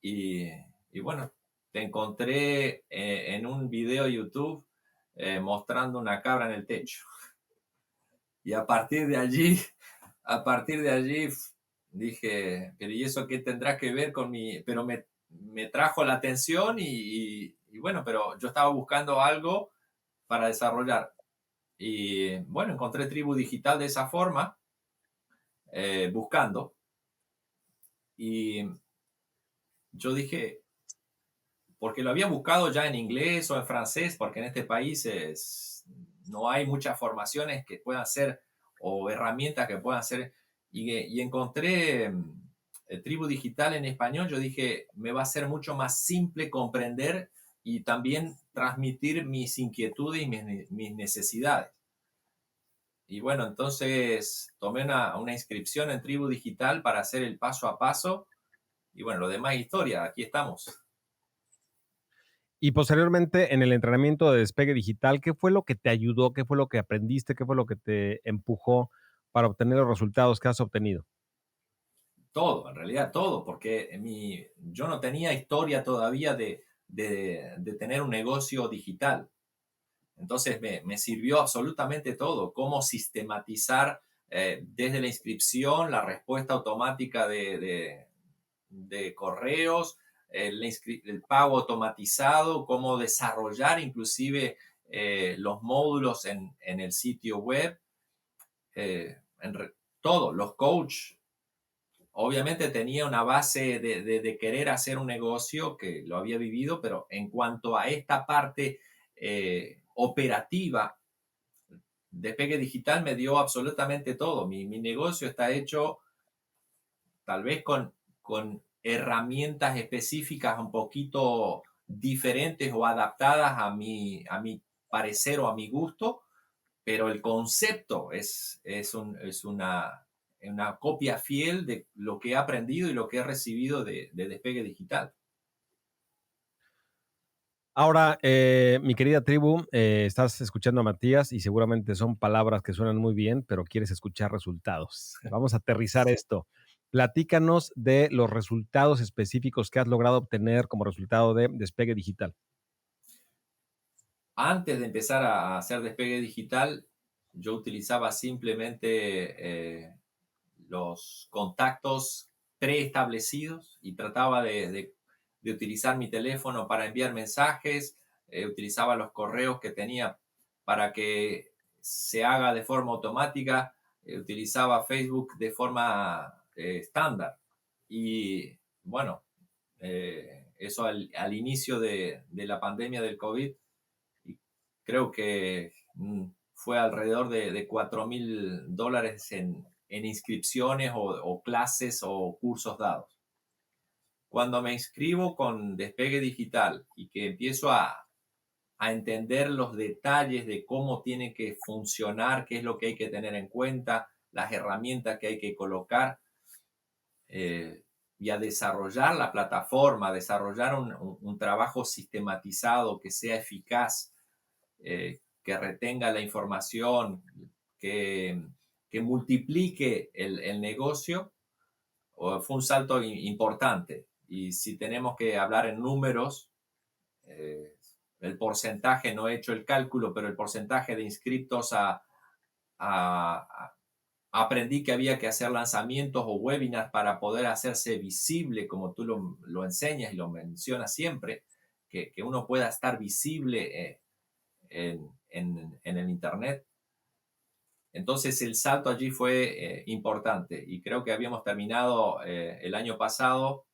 Y, y bueno, te encontré en un video de YouTube mostrando una cabra en el techo. Y a partir de allí dije, pero ¿y eso qué tendrá que ver con mi...? Pero me trajo la atención y bueno, pero yo estaba buscando algo para desarrollar. Y bueno, encontré Tribu Digital de esa forma, buscando. Y yo dije, porque lo había buscado ya en inglés o en francés, porque en este país no hay muchas formaciones que puedan ser o herramientas que puedan ser. Y encontré Tribu Digital en español. Yo dije, me va a ser mucho más simple comprender y también transmitir mis inquietudes y mis necesidades. Y bueno, entonces tomé una inscripción en Tribu Digital para hacer el paso a paso. Y bueno, lo demás es historia, aquí estamos. Y posteriormente, en el entrenamiento de Despegue Digital, ¿qué fue lo que te ayudó? ¿Qué fue lo que aprendiste? ¿Qué fue lo que te empujó para obtener los resultados que has obtenido? Todo, en realidad todo, porque yo no tenía historia todavía de tener un negocio digital. Entonces me sirvió absolutamente todo, cómo sistematizar desde la inscripción, la respuesta automática de correos, el pago automatizado, cómo desarrollar inclusive los módulos en el sitio web, todo, los coaches. Obviamente tenía una base de querer hacer un negocio que lo había vivido, pero en cuanto a esta parte operativa, Despegue Digital me dio absolutamente todo. Mi negocio está hecho tal vez con herramientas específicas un poquito diferentes o adaptadas a mi parecer o a mi gusto, pero el concepto es una copia fiel de lo que he aprendido y lo que he recibido de Despegue Digital. Ahora, mi querida tribu, estás escuchando a Matías y seguramente son palabras que suenan muy bien, pero quieres escuchar resultados. Vamos a aterrizar esto. Platícanos de los resultados específicos que has logrado obtener como resultado de Despegue Digital. Antes de empezar a hacer Despegue Digital, yo utilizaba simplemente los contactos preestablecidos y trataba de utilizar mi teléfono para enviar mensajes, utilizaba los correos que tenía para que se haga de forma automática, utilizaba Facebook de forma estándar. Y bueno, eso al inicio de la pandemia del COVID, y creo que fue alrededor de $4,000 en inscripciones o clases o cursos dados. Cuando me inscribo con Despegue Digital y que empiezo a entender los detalles de cómo tiene que funcionar, qué es lo que hay que tener en cuenta, las herramientas que hay que colocar, eh, y a desarrollar la plataforma, a desarrollar un trabajo sistematizado que sea eficaz, que retenga la información, que, que multiplique el negocio, fue un salto importante. Y si tenemos que hablar en números, el porcentaje, no he hecho el cálculo, pero el porcentaje de inscriptos aprendí que había que hacer lanzamientos o webinars para poder hacerse visible, como tú lo enseñas y lo mencionas siempre, que uno pueda estar visible en el Internet. Entonces el salto allí fue importante y creo que habíamos terminado el año pasado,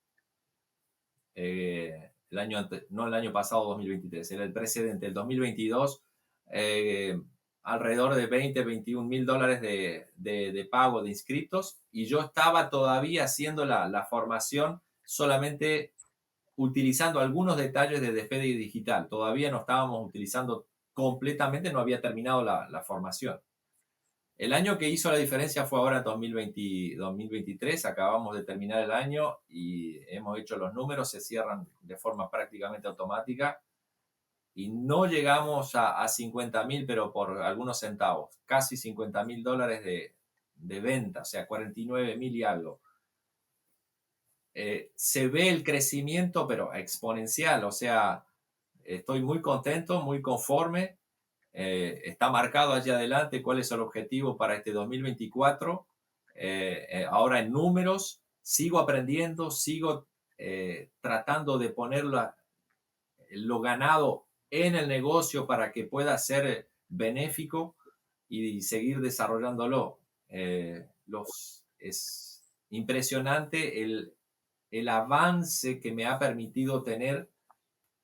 no el año pasado 2023, era el precedente, el 2022, eh, alrededor de 20, 21 mil dólares de pago de inscriptos, y yo estaba todavía haciendo la formación solamente utilizando algunos detalles de Despegue Digital. Todavía no estábamos utilizando completamente, no había terminado la formación. El año que hizo la diferencia fue ahora 2023, acabamos de terminar el año y hemos hecho los números, se cierran de forma prácticamente automática y no llegamos a 50 mil, pero por algunos centavos, casi 50 mil dólares de venta, o sea, 49 mil y algo. Se ve el crecimiento, pero exponencial, o sea, estoy muy contento, muy conforme. Está marcado allí adelante cuál es el objetivo para este 2024. Ahora en números, sigo aprendiendo, sigo tratando de poner lo ganado en el negocio para que pueda ser benéfico y seguir desarrollándolo. Es impresionante el avance que me ha permitido tener,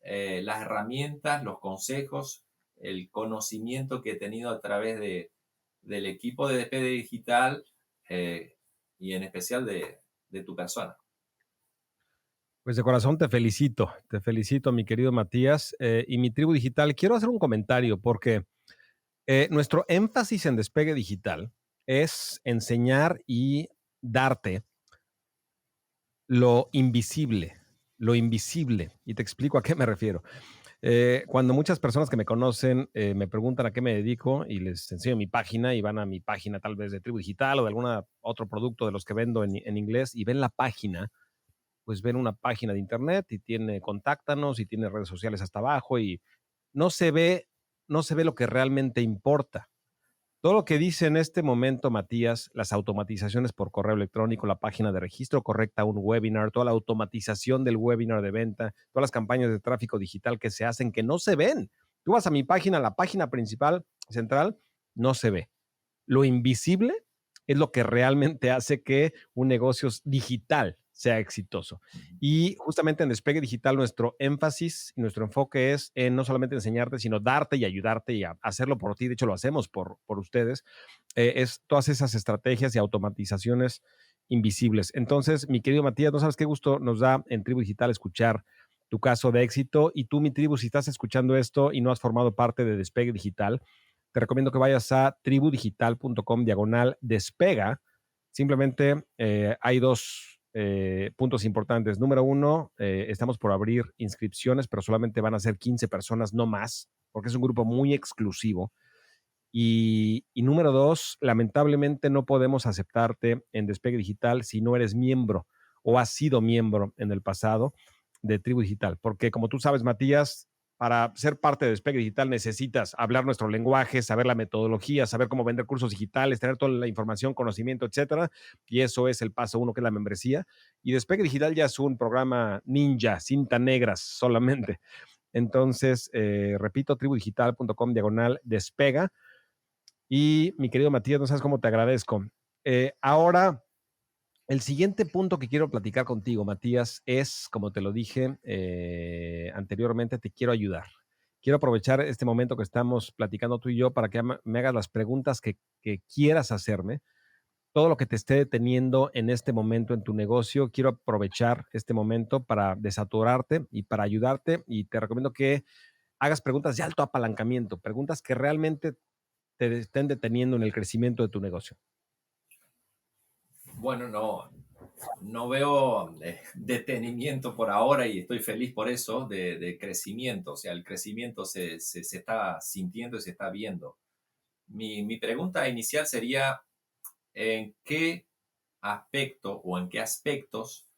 las herramientas, los consejos, el conocimiento que he tenido a través del equipo de Despegue Digital, y en especial de tu persona. Pues de corazón te felicito, mi querido Matías, y mi tribu digital. Quiero hacer un comentario porque nuestro énfasis en Despegue Digital es enseñar y darte lo invisible, y te explico a qué me refiero. Cuando muchas personas que me conocen me preguntan a qué me dedico y les enseño mi página y van a mi página tal vez de Tribu Digital o de algún otro producto de los que vendo en inglés y ven la página, pues ven una página de internet y tiene contáctanos y tiene redes sociales hasta abajo y no se ve, no se ve lo que realmente importa. Todo lo que dice en este momento, Matías, las automatizaciones por correo electrónico, la página de registro correcta, un webinar, toda la automatización del webinar de venta, todas las campañas de tráfico digital que se hacen, que no se ven. Tú vas a mi página, la página principal, central, no se ve. Lo invisible es lo que realmente hace que un negocio digital sea exitoso. Y justamente en Despegue Digital nuestro énfasis y nuestro enfoque es en no solamente enseñarte, sino darte y ayudarte y a hacerlo por ti. De hecho, lo hacemos por ustedes. Es todas esas estrategias y automatizaciones invisibles. Entonces, mi querido Matías, no sabes qué gusto nos da en Tribu Digital escuchar tu caso de éxito. Y tú, mi tribu, si estás escuchando esto y no has formado parte de Despegue Digital, te recomiendo que vayas a tribudigital.com/despega. Simplemente hay dos puntos importantes. Número uno, estamos por abrir inscripciones, pero solamente van a ser 15 personas, no más, porque es un grupo muy exclusivo. Y número dos, lamentablemente no podemos aceptarte en Despegue Digital si no eres miembro o has sido miembro en el pasado de Tribu Digital, porque como tú sabes, Matías, para ser parte de Despegue Digital necesitas hablar nuestro lenguaje, saber la metodología, saber cómo vender cursos digitales, tener toda la información, conocimiento, etcétera. Y eso es el paso uno, que es la membresía. Y Despegue Digital ya es un programa ninja, cinta negras solamente. Entonces, repito, tribudigital.com/despega. Y mi querido Matías, no sabes cómo te agradezco. Ahora, el siguiente punto que quiero platicar contigo, Matías, es, como te lo dije anteriormente, te quiero ayudar. Quiero aprovechar este momento que estamos platicando tú y yo para que me hagas las preguntas que quieras hacerme. Todo lo que te esté deteniendo en este momento en tu negocio, quiero aprovechar este momento para desaturarte y para ayudarte. Y te recomiendo que hagas preguntas de alto apalancamiento, preguntas que realmente te estén deteniendo en el crecimiento de tu negocio. Bueno, no veo detenimiento por ahora y estoy feliz por eso de crecimiento. O sea, el crecimiento se está sintiendo y se está viendo. Mi pregunta inicial sería, ¿en qué aspecto o en qué aspectos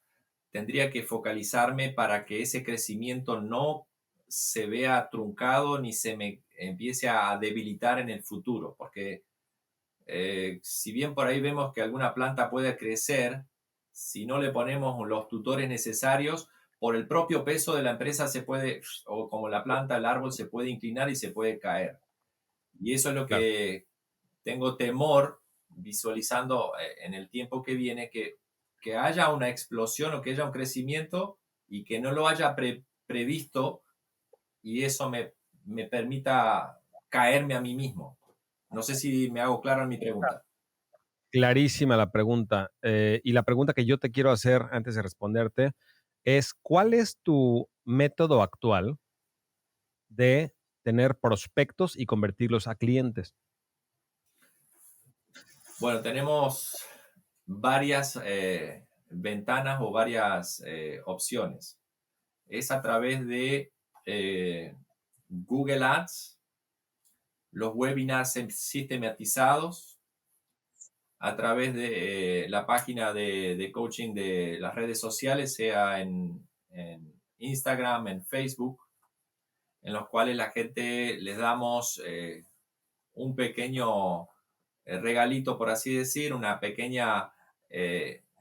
tendría que focalizarme para que ese crecimiento no se vea truncado ni se me empiece a debilitar en el futuro? Porque si bien por ahí vemos que alguna planta puede crecer, si no le ponemos los tutores necesarios, por el propio peso de la empresa se puede, o como la planta, el árbol se puede inclinar y se puede caer. Y eso es lo Claro. que tengo temor visualizando en el tiempo que viene, que haya una explosión o que haya un crecimiento y que no lo haya previsto y eso me permita caerme a mí mismo. No sé si me hago claro en mi pregunta. Clarísima la pregunta. Y la pregunta que yo te quiero hacer antes de responderte es, ¿cuál es tu método actual de tener prospectos y convertirlos a clientes? Bueno, tenemos varias ventanas o varias opciones. Es a través de Google Ads, los webinars sistematizados, a través de la página de coaching de las redes sociales, sea en Instagram, en Facebook, en los cuales la gente les damos un pequeño regalito, por así decir, una pequeña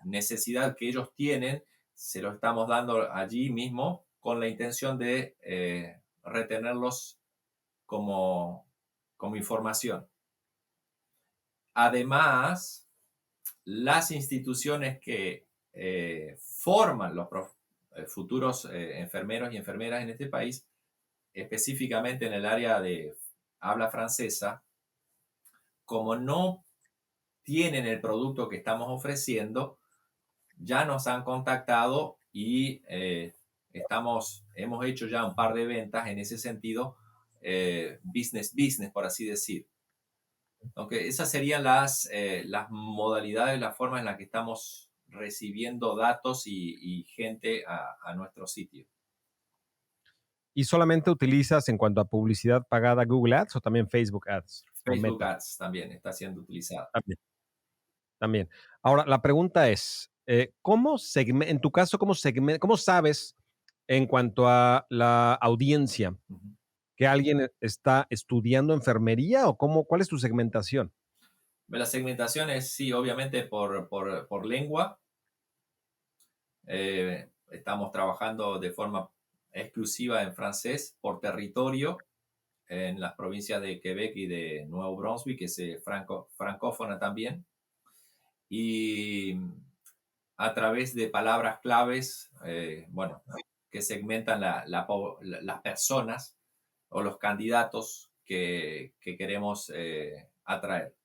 necesidad que ellos tienen, se lo estamos dando allí mismo con la intención de retenerlos como información. Además, las instituciones que forman los futuros enfermeros y enfermeras en este país, específicamente en el área de habla francesa, como no tienen el producto que estamos ofreciendo, ya nos han contactado y hemos hecho ya un par de ventas en ese sentido, business, por así decir. Aunque esas serían las modalidades, las formas en las que estamos recibiendo datos y gente a nuestro sitio. ¿Y solamente utilizas en cuanto a publicidad pagada Google Ads o también Facebook Ads o Facebook Meta? Ads también está siendo utilizado. También. También. Ahora, la pregunta es, en tu caso, cómo sabes en cuanto a la audiencia Ujú. que alguien está estudiando enfermería o cuál es tu segmentación? La segmentación es, sí, obviamente por lengua. Estamos trabajando de forma exclusiva en francés por territorio en las provincias de Quebec y de Nuevo Brunswick, que es francófona también. Y a través de palabras claves, bueno, que segmentan las personas o los candidatos que queremos atraer.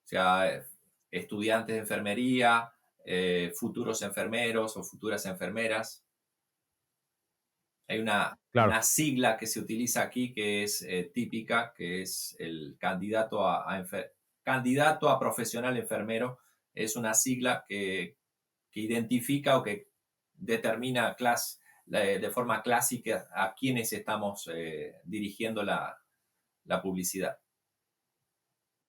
O sea, estudiantes de enfermería, futuros enfermeros o futuras enfermeras. Hay Claro. una sigla que se utiliza aquí que es típica, que es el candidato a profesional enfermero. Es una sigla que identifica o que determina de forma clásica a quienes estamos dirigiendo la publicidad.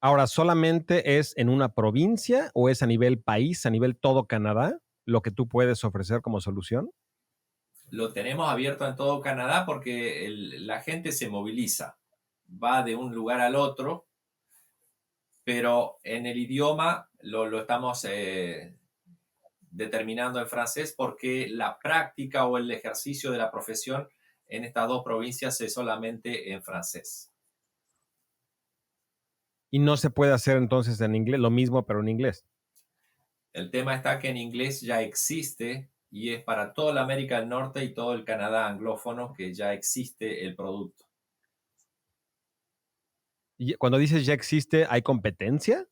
Ahora, ¿solamente es en una provincia o es a nivel país, a nivel todo Canadá, lo que tú puedes ofrecer como solución? Lo tenemos abierto en todo Canadá porque la gente se moviliza, va de un lugar al otro, pero en el idioma lo estamos determinando en francés porque la práctica o el ejercicio de la profesión en estas dos provincias es solamente en francés. Y no se puede hacer entonces en inglés, lo mismo, pero en inglés. El tema está que en inglés ya existe y es para toda la América del Norte y todo el Canadá anglófono que ya existe el producto. Y cuando dices ya existe, ¿hay competencia?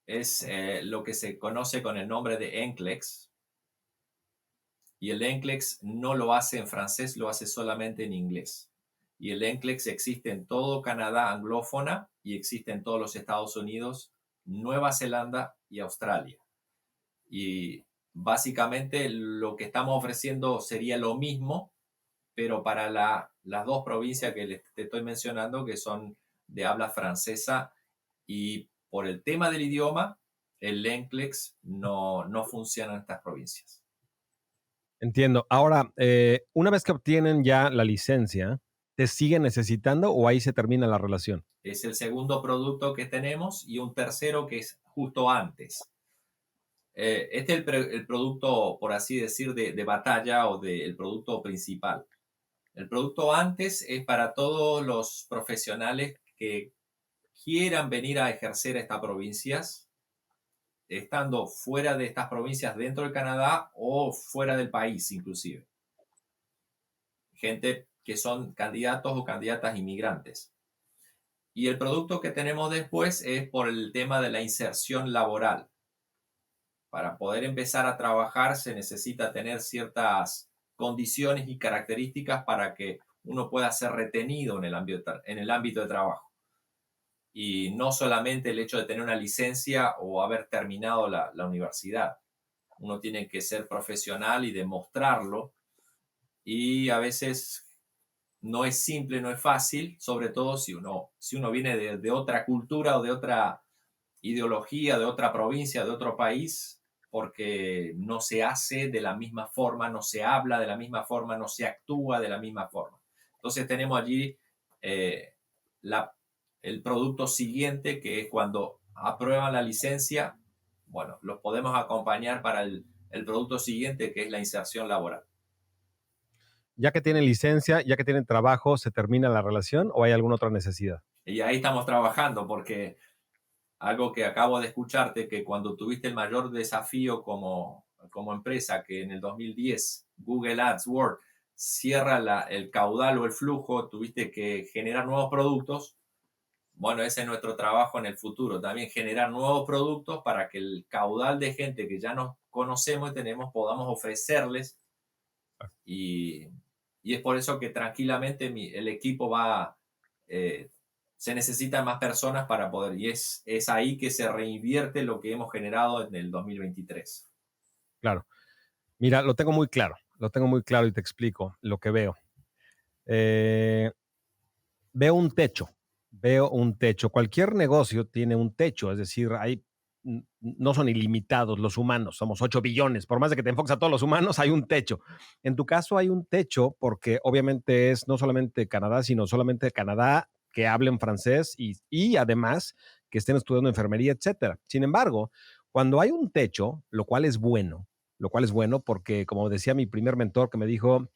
Es lo que se conoce con el nombre de NCLEX, y el NCLEX no lo hace en francés, lo hace solamente en inglés. Y el NCLEX existe en todo Canadá anglófona y existe en todos los Estados Unidos, Nueva Zelanda y Australia. Y básicamente lo que estamos ofreciendo sería lo mismo, pero para las dos provincias que te estoy mencionando, que son de habla francesa, y por el tema del idioma, el NCLEX no funciona en estas provincias. Entiendo. Ahora, una vez que obtienen ya la licencia, ¿te siguen necesitando o ahí se termina la relación? Es el segundo producto que tenemos y un tercero que es justo antes. Este es el producto, por así decir, de batalla o del producto principal. El producto antes es para todos los profesionales que quieran venir a ejercer estas provincias, estando fuera de estas provincias dentro de Canadá o fuera del país inclusive. Gente que son candidatos o candidatas inmigrantes. Y el producto que tenemos después es por el tema de la inserción laboral. Para poder empezar a trabajar se necesita tener ciertas condiciones y características para que uno pueda ser retenido en el ámbito de trabajo. Y no solamente el hecho de tener una licencia o haber terminado la universidad. Uno tiene que ser profesional y demostrarlo. Y a veces no es simple, no es fácil, sobre todo si uno viene de otra cultura o de otra ideología, de otra provincia, de otro país, porque no se hace de la misma forma, no se habla de la misma forma, no se actúa de la misma forma. Entonces tenemos allí eh, la, el producto siguiente, que es cuando aprueban la licencia, bueno, los podemos acompañar para el producto siguiente, que es la inserción laboral. Ya que tienen licencia, ya que tienen trabajo, ¿se termina la relación o hay alguna otra necesidad? Y ahí estamos trabajando, porque algo que acabo de escucharte, que cuando tuviste el mayor desafío como empresa, que en el 2010 Google AdWords cierra el caudal o el flujo, tuviste que generar nuevos productos. Bueno, ese es nuestro trabajo en el futuro, también generar nuevos productos para que el caudal de gente que ya nos conocemos y tenemos podamos ofrecerles. Y, y es por eso que tranquilamente el equipo va, eh, se necesitan más personas para poder, y es ahí que se reinvierte lo que hemos generado en el 2023. Claro. Mira, lo tengo muy claro y te explico lo que veo. Eh, veo un techo, veo un techo. Cualquier negocio tiene un techo, es decir, no son ilimitados los humanos, somos 8 billones, por más de que te enfoques a todos los humanos, hay un techo. En tu caso hay un techo porque obviamente es no solamente Canadá, sino solamente Canadá que hablen francés y además que estén estudiando enfermería, etcétera. Sin embargo, cuando hay un techo, lo cual es bueno porque, como decía mi primer mentor que me dijo,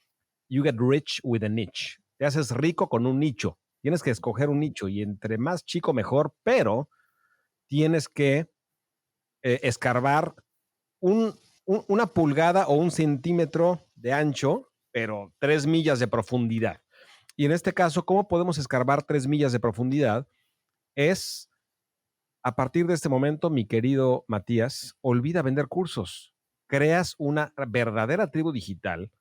you get rich with a niche. Te haces rico con un nicho. Tienes que escoger un nicho y entre más chico mejor, pero tienes que escarbar un, una pulgada o un centímetro de ancho, pero 3 millas de profundidad. Y en este caso, ¿cómo podemos escarbar 3 millas de profundidad? Es a partir de este momento, mi querido Matías, olvida vender cursos. Creas una verdadera tribu digital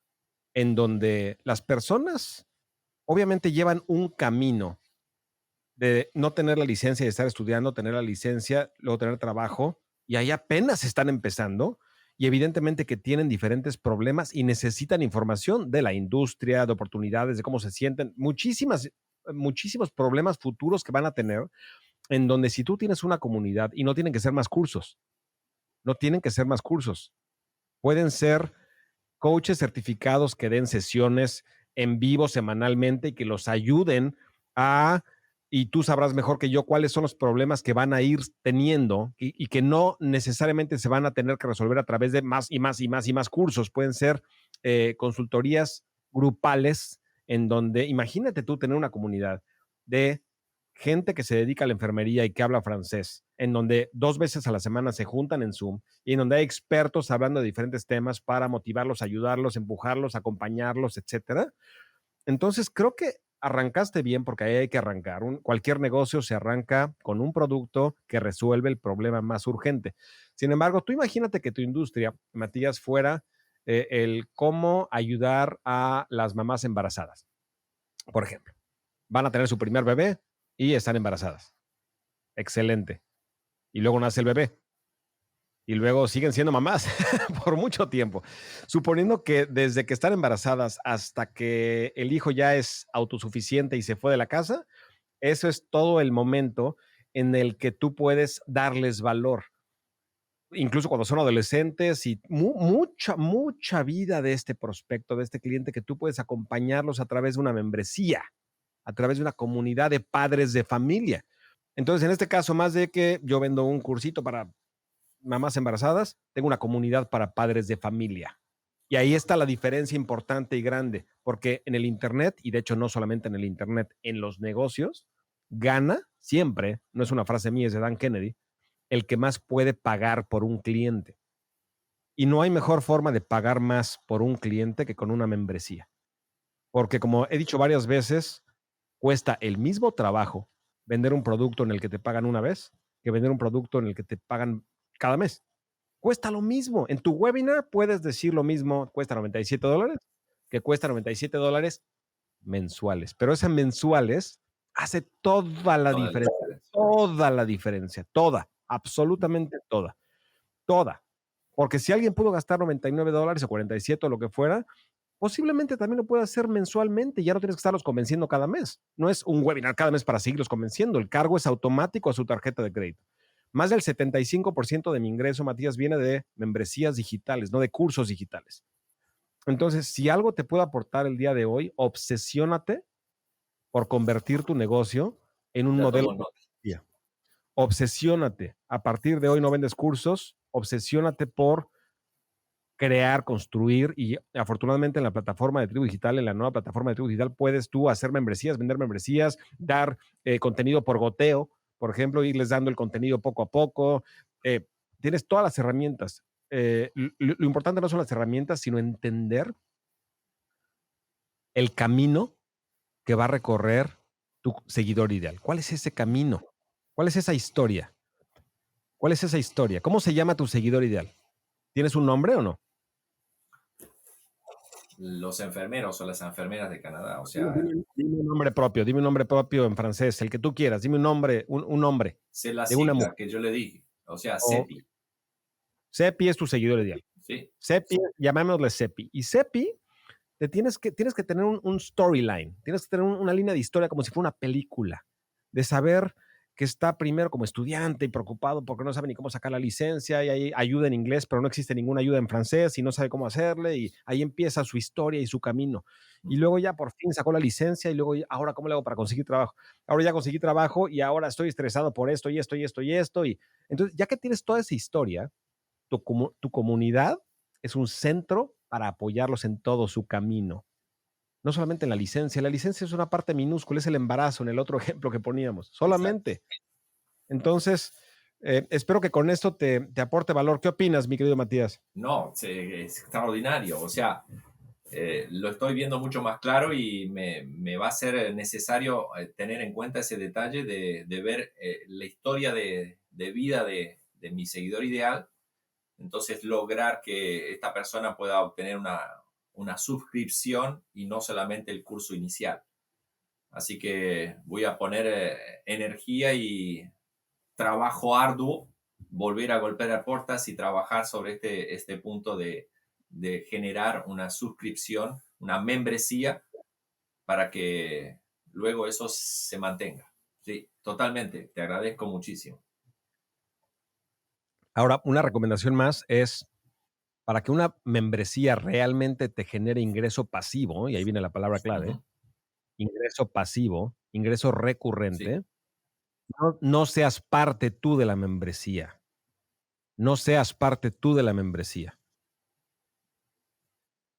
en donde las personas obviamente llevan un camino de no tener la licencia y estar estudiando, tener la licencia, luego tener trabajo, y ahí apenas están empezando, y evidentemente que tienen diferentes problemas y necesitan información de la industria, de oportunidades, de cómo se sienten, muchísimos problemas futuros que van a tener, en donde si tú tienes una comunidad, y no tienen que ser más cursos, no tienen que ser más cursos, pueden ser coaches certificados que den sesiones en vivo semanalmente y que los ayuden a, y tú sabrás mejor que yo cuáles son los problemas que van a ir teniendo y que no necesariamente se van a tener que resolver a través de más y más y más y más cursos. Pueden ser consultorías grupales en donde, imagínate tú tener una comunidad de gente que se dedica a la enfermería y que habla francés, en donde 2 veces a la semana se juntan en Zoom y en donde hay expertos hablando de diferentes temas para motivarlos, ayudarlos, empujarlos, acompañarlos, etcétera. Entonces, creo que arrancaste bien porque ahí hay que arrancar. Cualquier negocio se arranca con un producto que resuelve el problema más urgente. Sin embargo, tú imagínate que tu industria, Matías, fuera el cómo ayudar a las mamás embarazadas, por ejemplo. van a tener su primer bebé y están embarazadas. Excelente. Y luego nace el bebé. Y luego siguen siendo mamás por mucho tiempo. Suponiendo que desde que están embarazadas hasta que el hijo ya es autosuficiente y se fue de la casa, eso es todo el momento en el que tú puedes darles valor. Incluso cuando son adolescentes y mucha vida de este prospecto, de este cliente, que tú puedes acompañarlos a través de una membresía, a través de una comunidad de padres de familia. Entonces, en este caso, más de que yo vendo un cursito para mamás embarazadas, tengo una comunidad para padres de familia. Y ahí está la diferencia importante y grande, porque en el Internet, y de hecho no solamente en el Internet, en los negocios, gana siempre, no es una frase mía, es de Dan Kennedy, el que más puede pagar por un cliente. Y no hay mejor forma de pagar más por un cliente que con una membresía. Porque como he dicho varias veces, cuesta el mismo trabajo vender un producto en el que te pagan una vez que vender un producto en el que te pagan cada mes. Cuesta lo mismo. En tu webinar puedes decir lo mismo, cuesta $97, que cuesta $97 mensuales. Pero esas mensuales hace toda la Toda la diferencia. diferencia. Toda la diferencia. Toda. Absolutamente toda. Toda. Porque si alguien pudo gastar $99 o 47 o lo que fuera, posiblemente también lo puede hacer mensualmente. Ya no tienes que estarlos convenciendo cada mes. No es un webinar cada mes para seguirlos convenciendo. El cargo es automático a su tarjeta de crédito. Más del 75% de mi ingreso, Matías, viene de membresías digitales, no de cursos digitales. Entonces, si algo te puede aportar el día de hoy, obsesiónate por convertir tu negocio en un Ya modelo. tomo nota. Obsesiónate. A partir de hoy no vendes cursos, obsesiónate por crear, construir, y afortunadamente en la plataforma de Tribu Digital, en la nueva plataforma de Tribu Digital, puedes tú hacer membresías, vender membresías, dar contenido por goteo, por ejemplo, irles dando el contenido poco a poco. Tienes todas las herramientas. Lo importante no son las herramientas, sino entender el camino que va a recorrer tu seguidor ideal. ¿Cuál es ese camino? ¿Cuál es esa historia? ¿Cuál es esa historia? ¿Cómo se llama tu seguidor ideal? ¿Tienes un nombre o no? Los enfermeros o las enfermeras de Canadá, o sea, Dime un nombre propio en francés, el que tú quieras. Dime un nombre, un nombre sé la de una sigla mujer. que yo le dije, o sea, O CEPI, Sepi es tu seguidor ideal. ¿sí? Sepi, llamémosle Sepi. Y Sepi, tienes que tener un storyline, tienes que tener una línea de historia como si fuera una película, de saber que está primero como estudiante y preocupado porque no sabe ni cómo sacar la licencia y hay ayuda en inglés, pero no existe ninguna ayuda en francés y no sabe cómo hacerle y ahí empieza su historia y su camino. Y luego ya por fin sacó la licencia y luego, ahora, ¿cómo le hago para conseguir trabajo? Ahora ya conseguí trabajo y ahora estoy estresado por esto y esto y esto y esto. Y entonces, ya que tienes toda esa historia, tu comunidad es un centro para apoyarlos en todo su camino. No solamente en la licencia. La licencia es una parte minúscula, es el embarazo en el otro ejemplo que poníamos. Exacto. Solamente. Entonces, espero que con esto te aporte valor. ¿Qué opinas, mi querido Matías? No, es extraordinario, o sea, lo estoy viendo mucho más claro y me va a ser necesario tener en cuenta ese detalle de ver la historia de vida de mi seguidor ideal, entonces lograr que esta persona pueda obtener una suscripción y no solamente el curso inicial. Así que voy a poner energía y trabajo arduo, volver a golpear puertas y trabajar sobre este punto de generar una suscripción, una membresía, para que luego eso se mantenga. Sí, totalmente. Te agradezco muchísimo. Ahora, una recomendación más es para que una membresía realmente te genere ingreso pasivo, y ahí viene la palabra clave, Ujú. ingreso pasivo, ingreso Sí, recurrente. No seas parte tú de la membresía. No seas parte tú de la membresía.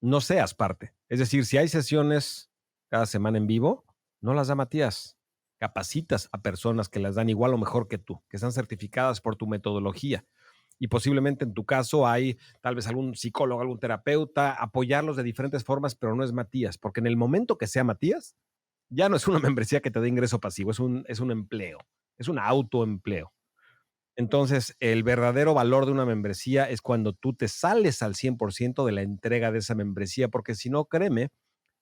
No seas parte. Es decir, si hay sesiones cada semana en vivo, no las da Matías. Capacitas a personas que las dan igual o mejor que tú, que están certificadas por tu metodología. Y posiblemente en tu caso hay tal vez algún psicólogo, algún terapeuta, apoyarlos de diferentes formas, pero no es Matías, porque en el momento que sea Matías, ya no es una membresía que te dé ingreso pasivo, es un empleo, es un autoempleo. Entonces, el verdadero valor de una membresía es cuando tú te sales al 100% de la entrega de esa membresía, porque si no, créeme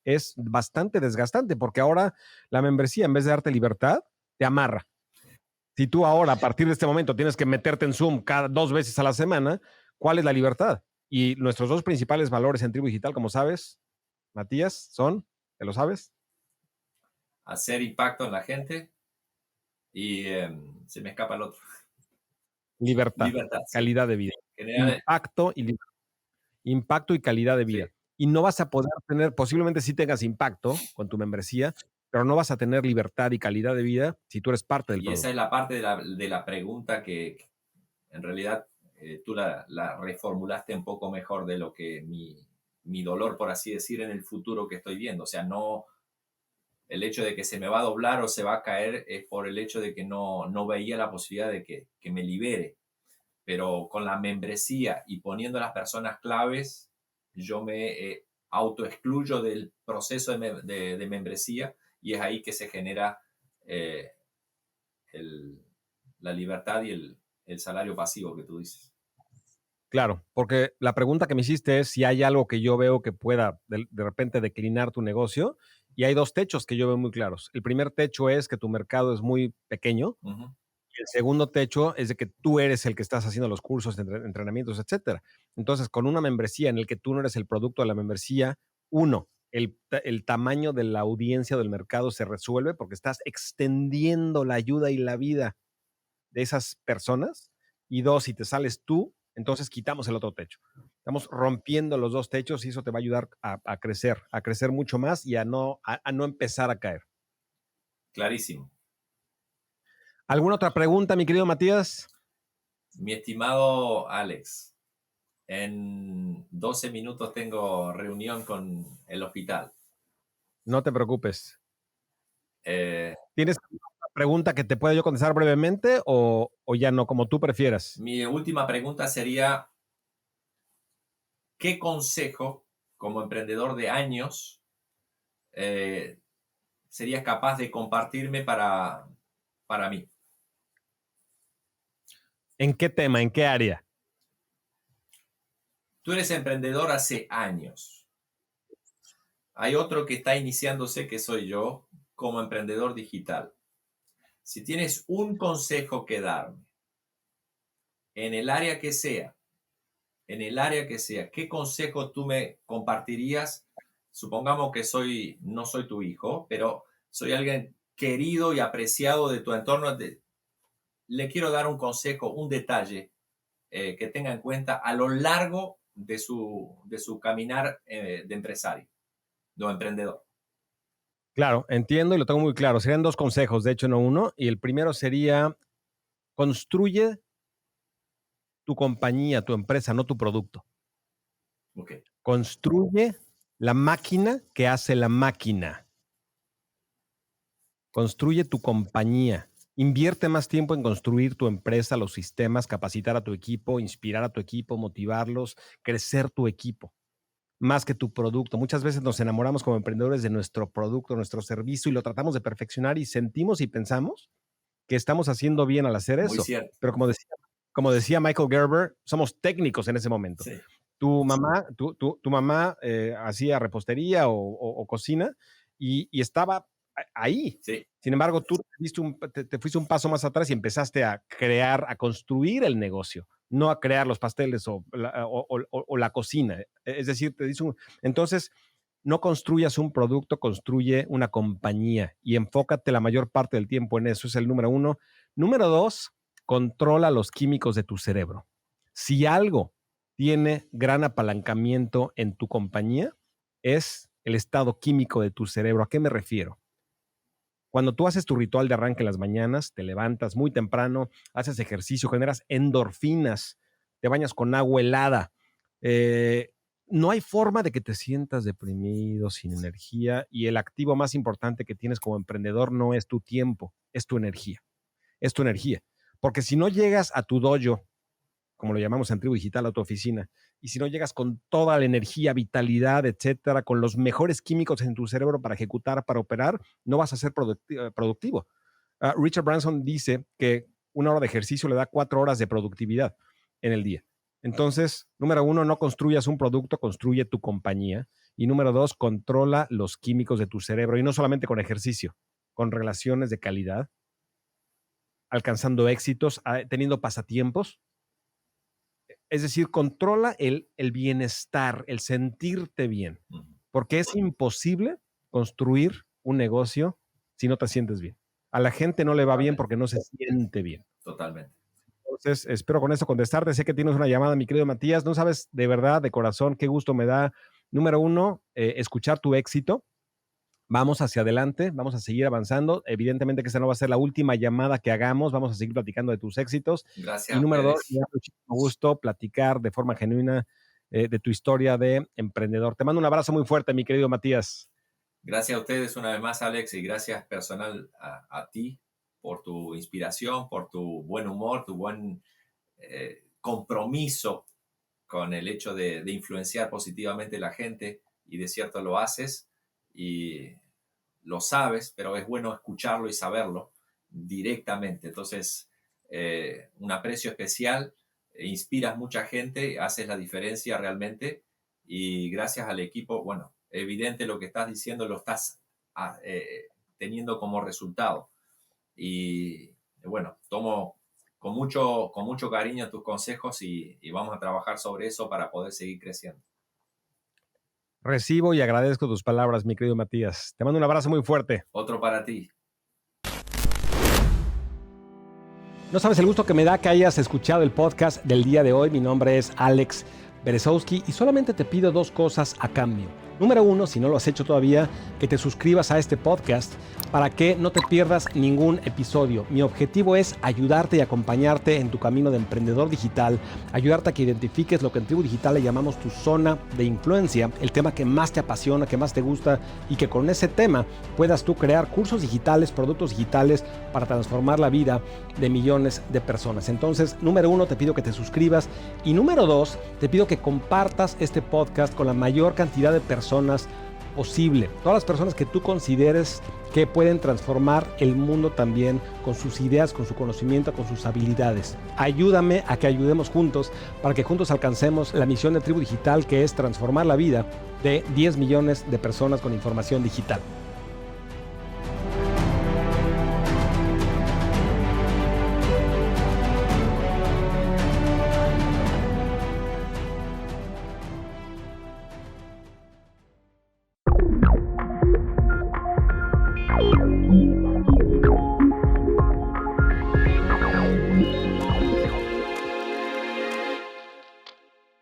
es bastante desgastante porque ahora la membresía, en vez de darte libertad, te amarra. Si tú ahora, a partir de este momento, tienes que meterte en Zoom cada 2 veces a la semana, ¿cuál es la libertad? Y nuestros 2 principales valores en Tribu Digital, como sabes, Matías, son, ¿te lo sabes? Hacer impacto en la gente y se me escapa el otro. Libertad, Libertad, sí. calidad de vida. General, Impacto y calidad de vida. sí. Y no vas a poder tener, posiblemente sí tengas impacto con tu membresía, pero no vas a tener libertad y calidad de vida si tú eres parte del Y esa es producto. la parte de la pregunta que en realidad tú la reformulaste un poco mejor de lo que mi dolor, por así decir, en el futuro que estoy viendo. O sea, no el hecho de que se me va a doblar o se va a caer es por el hecho de que no veía la posibilidad de que me libere. Pero con la membresía y poniendo a las personas claves, yo me autoexcluyo del proceso de membresía y es ahí que se genera eh, el, la libertad y el salario pasivo que tú dices. Claro, porque la pregunta que me hiciste es si hay algo que yo veo que pueda de repente declinar tu negocio, y hay 2 techos que yo veo muy claros. El primer techo es que tu mercado es muy pequeño, Uh-huh. y el segundo techo es de que tú eres el que estás haciendo los cursos, entrenamientos, etcétera. Entonces, con una membresía en el que tú no eres el producto de la membresía, uno, el tamaño de la audiencia del mercado se resuelve porque estás extendiendo la ayuda y la vida de esas personas. Y 2, si te sales tú, entonces quitamos el otro techo. Estamos rompiendo los 2 techos y eso te va a ayudar a crecer mucho más y a no empezar a caer. Clarísimo. ¿Alguna otra pregunta, mi querido Matías? Mi estimado Alex, en 12 minutos tengo reunión con el hospital. No te preocupes. Eh, ¿Tienes una pregunta que te pueda yo contestar brevemente o ya no, como tú prefieras? mi última pregunta sería, ¿qué consejo como emprendedor de años serías capaz de compartirme para mí? ¿En qué tema? ¿En qué área? Tú eres emprendedor hace años. Hay otro que está iniciándose, que soy yo, como emprendedor digital. Si tienes un consejo que darme, en el área que sea, ¿qué consejo tú me compartirías? Supongamos que no soy tu hijo, pero soy alguien querido y apreciado de tu entorno. Le quiero dar un consejo, un detalle que tenga en cuenta a lo largo de su caminar de empresario, de emprendedor. Claro, entiendo y lo tengo muy claro. Serían 2 consejos, de hecho no uno. Y el primero sería, construye tu compañía, tu empresa, no tu producto. Okay. Construye la máquina que hace la máquina. Construye tu compañía. Invierte más tiempo en construir tu empresa, los sistemas, capacitar a tu equipo, inspirar a tu equipo, motivarlos, crecer tu equipo, más que tu producto. Muchas veces nos enamoramos como emprendedores de nuestro producto, nuestro servicio y lo tratamos de perfeccionar y sentimos y pensamos que estamos haciendo bien al hacer Muy eso. cierto. Pero como decía Michael Gerber, somos técnicos en ese momento. Sí. Tu mamá hacía repostería o cocina y estaba ahí. Sí. Sin embargo, tú te fuiste un paso más atrás y empezaste a crear, a construir el negocio, no a crear los pasteles o la cocina. Es decir, entonces, no construyas un producto, construye una compañía y enfócate la mayor parte del tiempo en eso. Es el número 1. Número 2, controla los químicos de tu cerebro. Si algo tiene gran apalancamiento en tu compañía, es el estado químico de tu cerebro. ¿A qué me refiero? Cuando tú haces tu ritual de arranque en las mañanas, te levantas muy temprano, haces ejercicio, generas endorfinas, te bañas con agua helada. No hay forma de que te sientas deprimido, sin energía, y el activo más importante que tienes como emprendedor no es tu tiempo, es tu energía. Es tu energía. Porque si no llegas a tu dojo, como lo llamamos en Tribu Digital, a tu oficina, y si no llegas con toda la energía, vitalidad, etcétera, con los mejores químicos en tu cerebro para ejecutar, para operar, no vas a ser productivo. Richard Branson dice que 1 hora de ejercicio le da 4 horas de productividad en el día. Entonces, número 1, no construyas un producto, construye tu compañía. Y número 2, controla los químicos de tu cerebro. Y no solamente con ejercicio, con relaciones de calidad, alcanzando éxitos, teniendo pasatiempos. Es decir, controla el bienestar, el sentirte bien. Porque es imposible construir un negocio si no te sientes bien. A la gente no le va bien porque no se siente bien. Totalmente. Entonces, espero con eso contestarte. Sé que tienes una llamada, mi querido Matías. No sabes de verdad, de corazón, qué gusto me da. Número 1, escuchar tu éxito. Vamos hacia adelante, vamos a seguir avanzando. Evidentemente que esta no va a ser la última llamada que hagamos. Vamos a seguir platicando de tus éxitos. Gracias. Y número 2, me da muchísimo gusto platicar de forma genuina de tu historia de emprendedor. Te mando un abrazo muy fuerte, mi querido Matías. Gracias a ustedes una vez más, Alex, y gracias personal a ti por tu inspiración, por tu buen humor, tu buen compromiso con el hecho de influenciar positivamente a la gente, y de cierto lo haces y lo sabes, pero es bueno escucharlo y saberlo directamente. Entonces, un aprecio especial, inspiras mucha gente, haces la diferencia realmente, y gracias al equipo, bueno, evidente lo que estás diciendo, lo estás teniendo como resultado. Y bueno, tomo con mucho cariño tus consejos y vamos a trabajar sobre eso para poder seguir creciendo. Recibo y agradezco tus palabras, mi querido Matías. Te mando un abrazo muy fuerte. Otro para ti. No sabes el gusto que me da que hayas escuchado el podcast del día de hoy. Mi nombre es Alex Berezowski y solamente te pido 2 cosas a cambio. Número 1, si no lo has hecho todavía, que te suscribas a este podcast para que no te pierdas ningún episodio. Mi objetivo es ayudarte y acompañarte en tu camino de emprendedor digital, ayudarte a que identifiques lo que en Tribu Digital le llamamos tu zona de influencia, el tema que más te apasiona, que más te gusta, y que con ese tema puedas tú crear cursos digitales, productos digitales para transformar la vida de millones de personas. Entonces, número 1, te pido que te suscribas, y número 2, te pido que compartas este podcast con la mayor cantidad de personas posible. Todas las personas que tú consideres que pueden transformar el mundo también con sus ideas, con su conocimiento, con sus habilidades. Ayúdame a que ayudemos juntos para que juntos alcancemos la misión de Tribu Digital, que es transformar la vida de 10 millones de personas con información digital.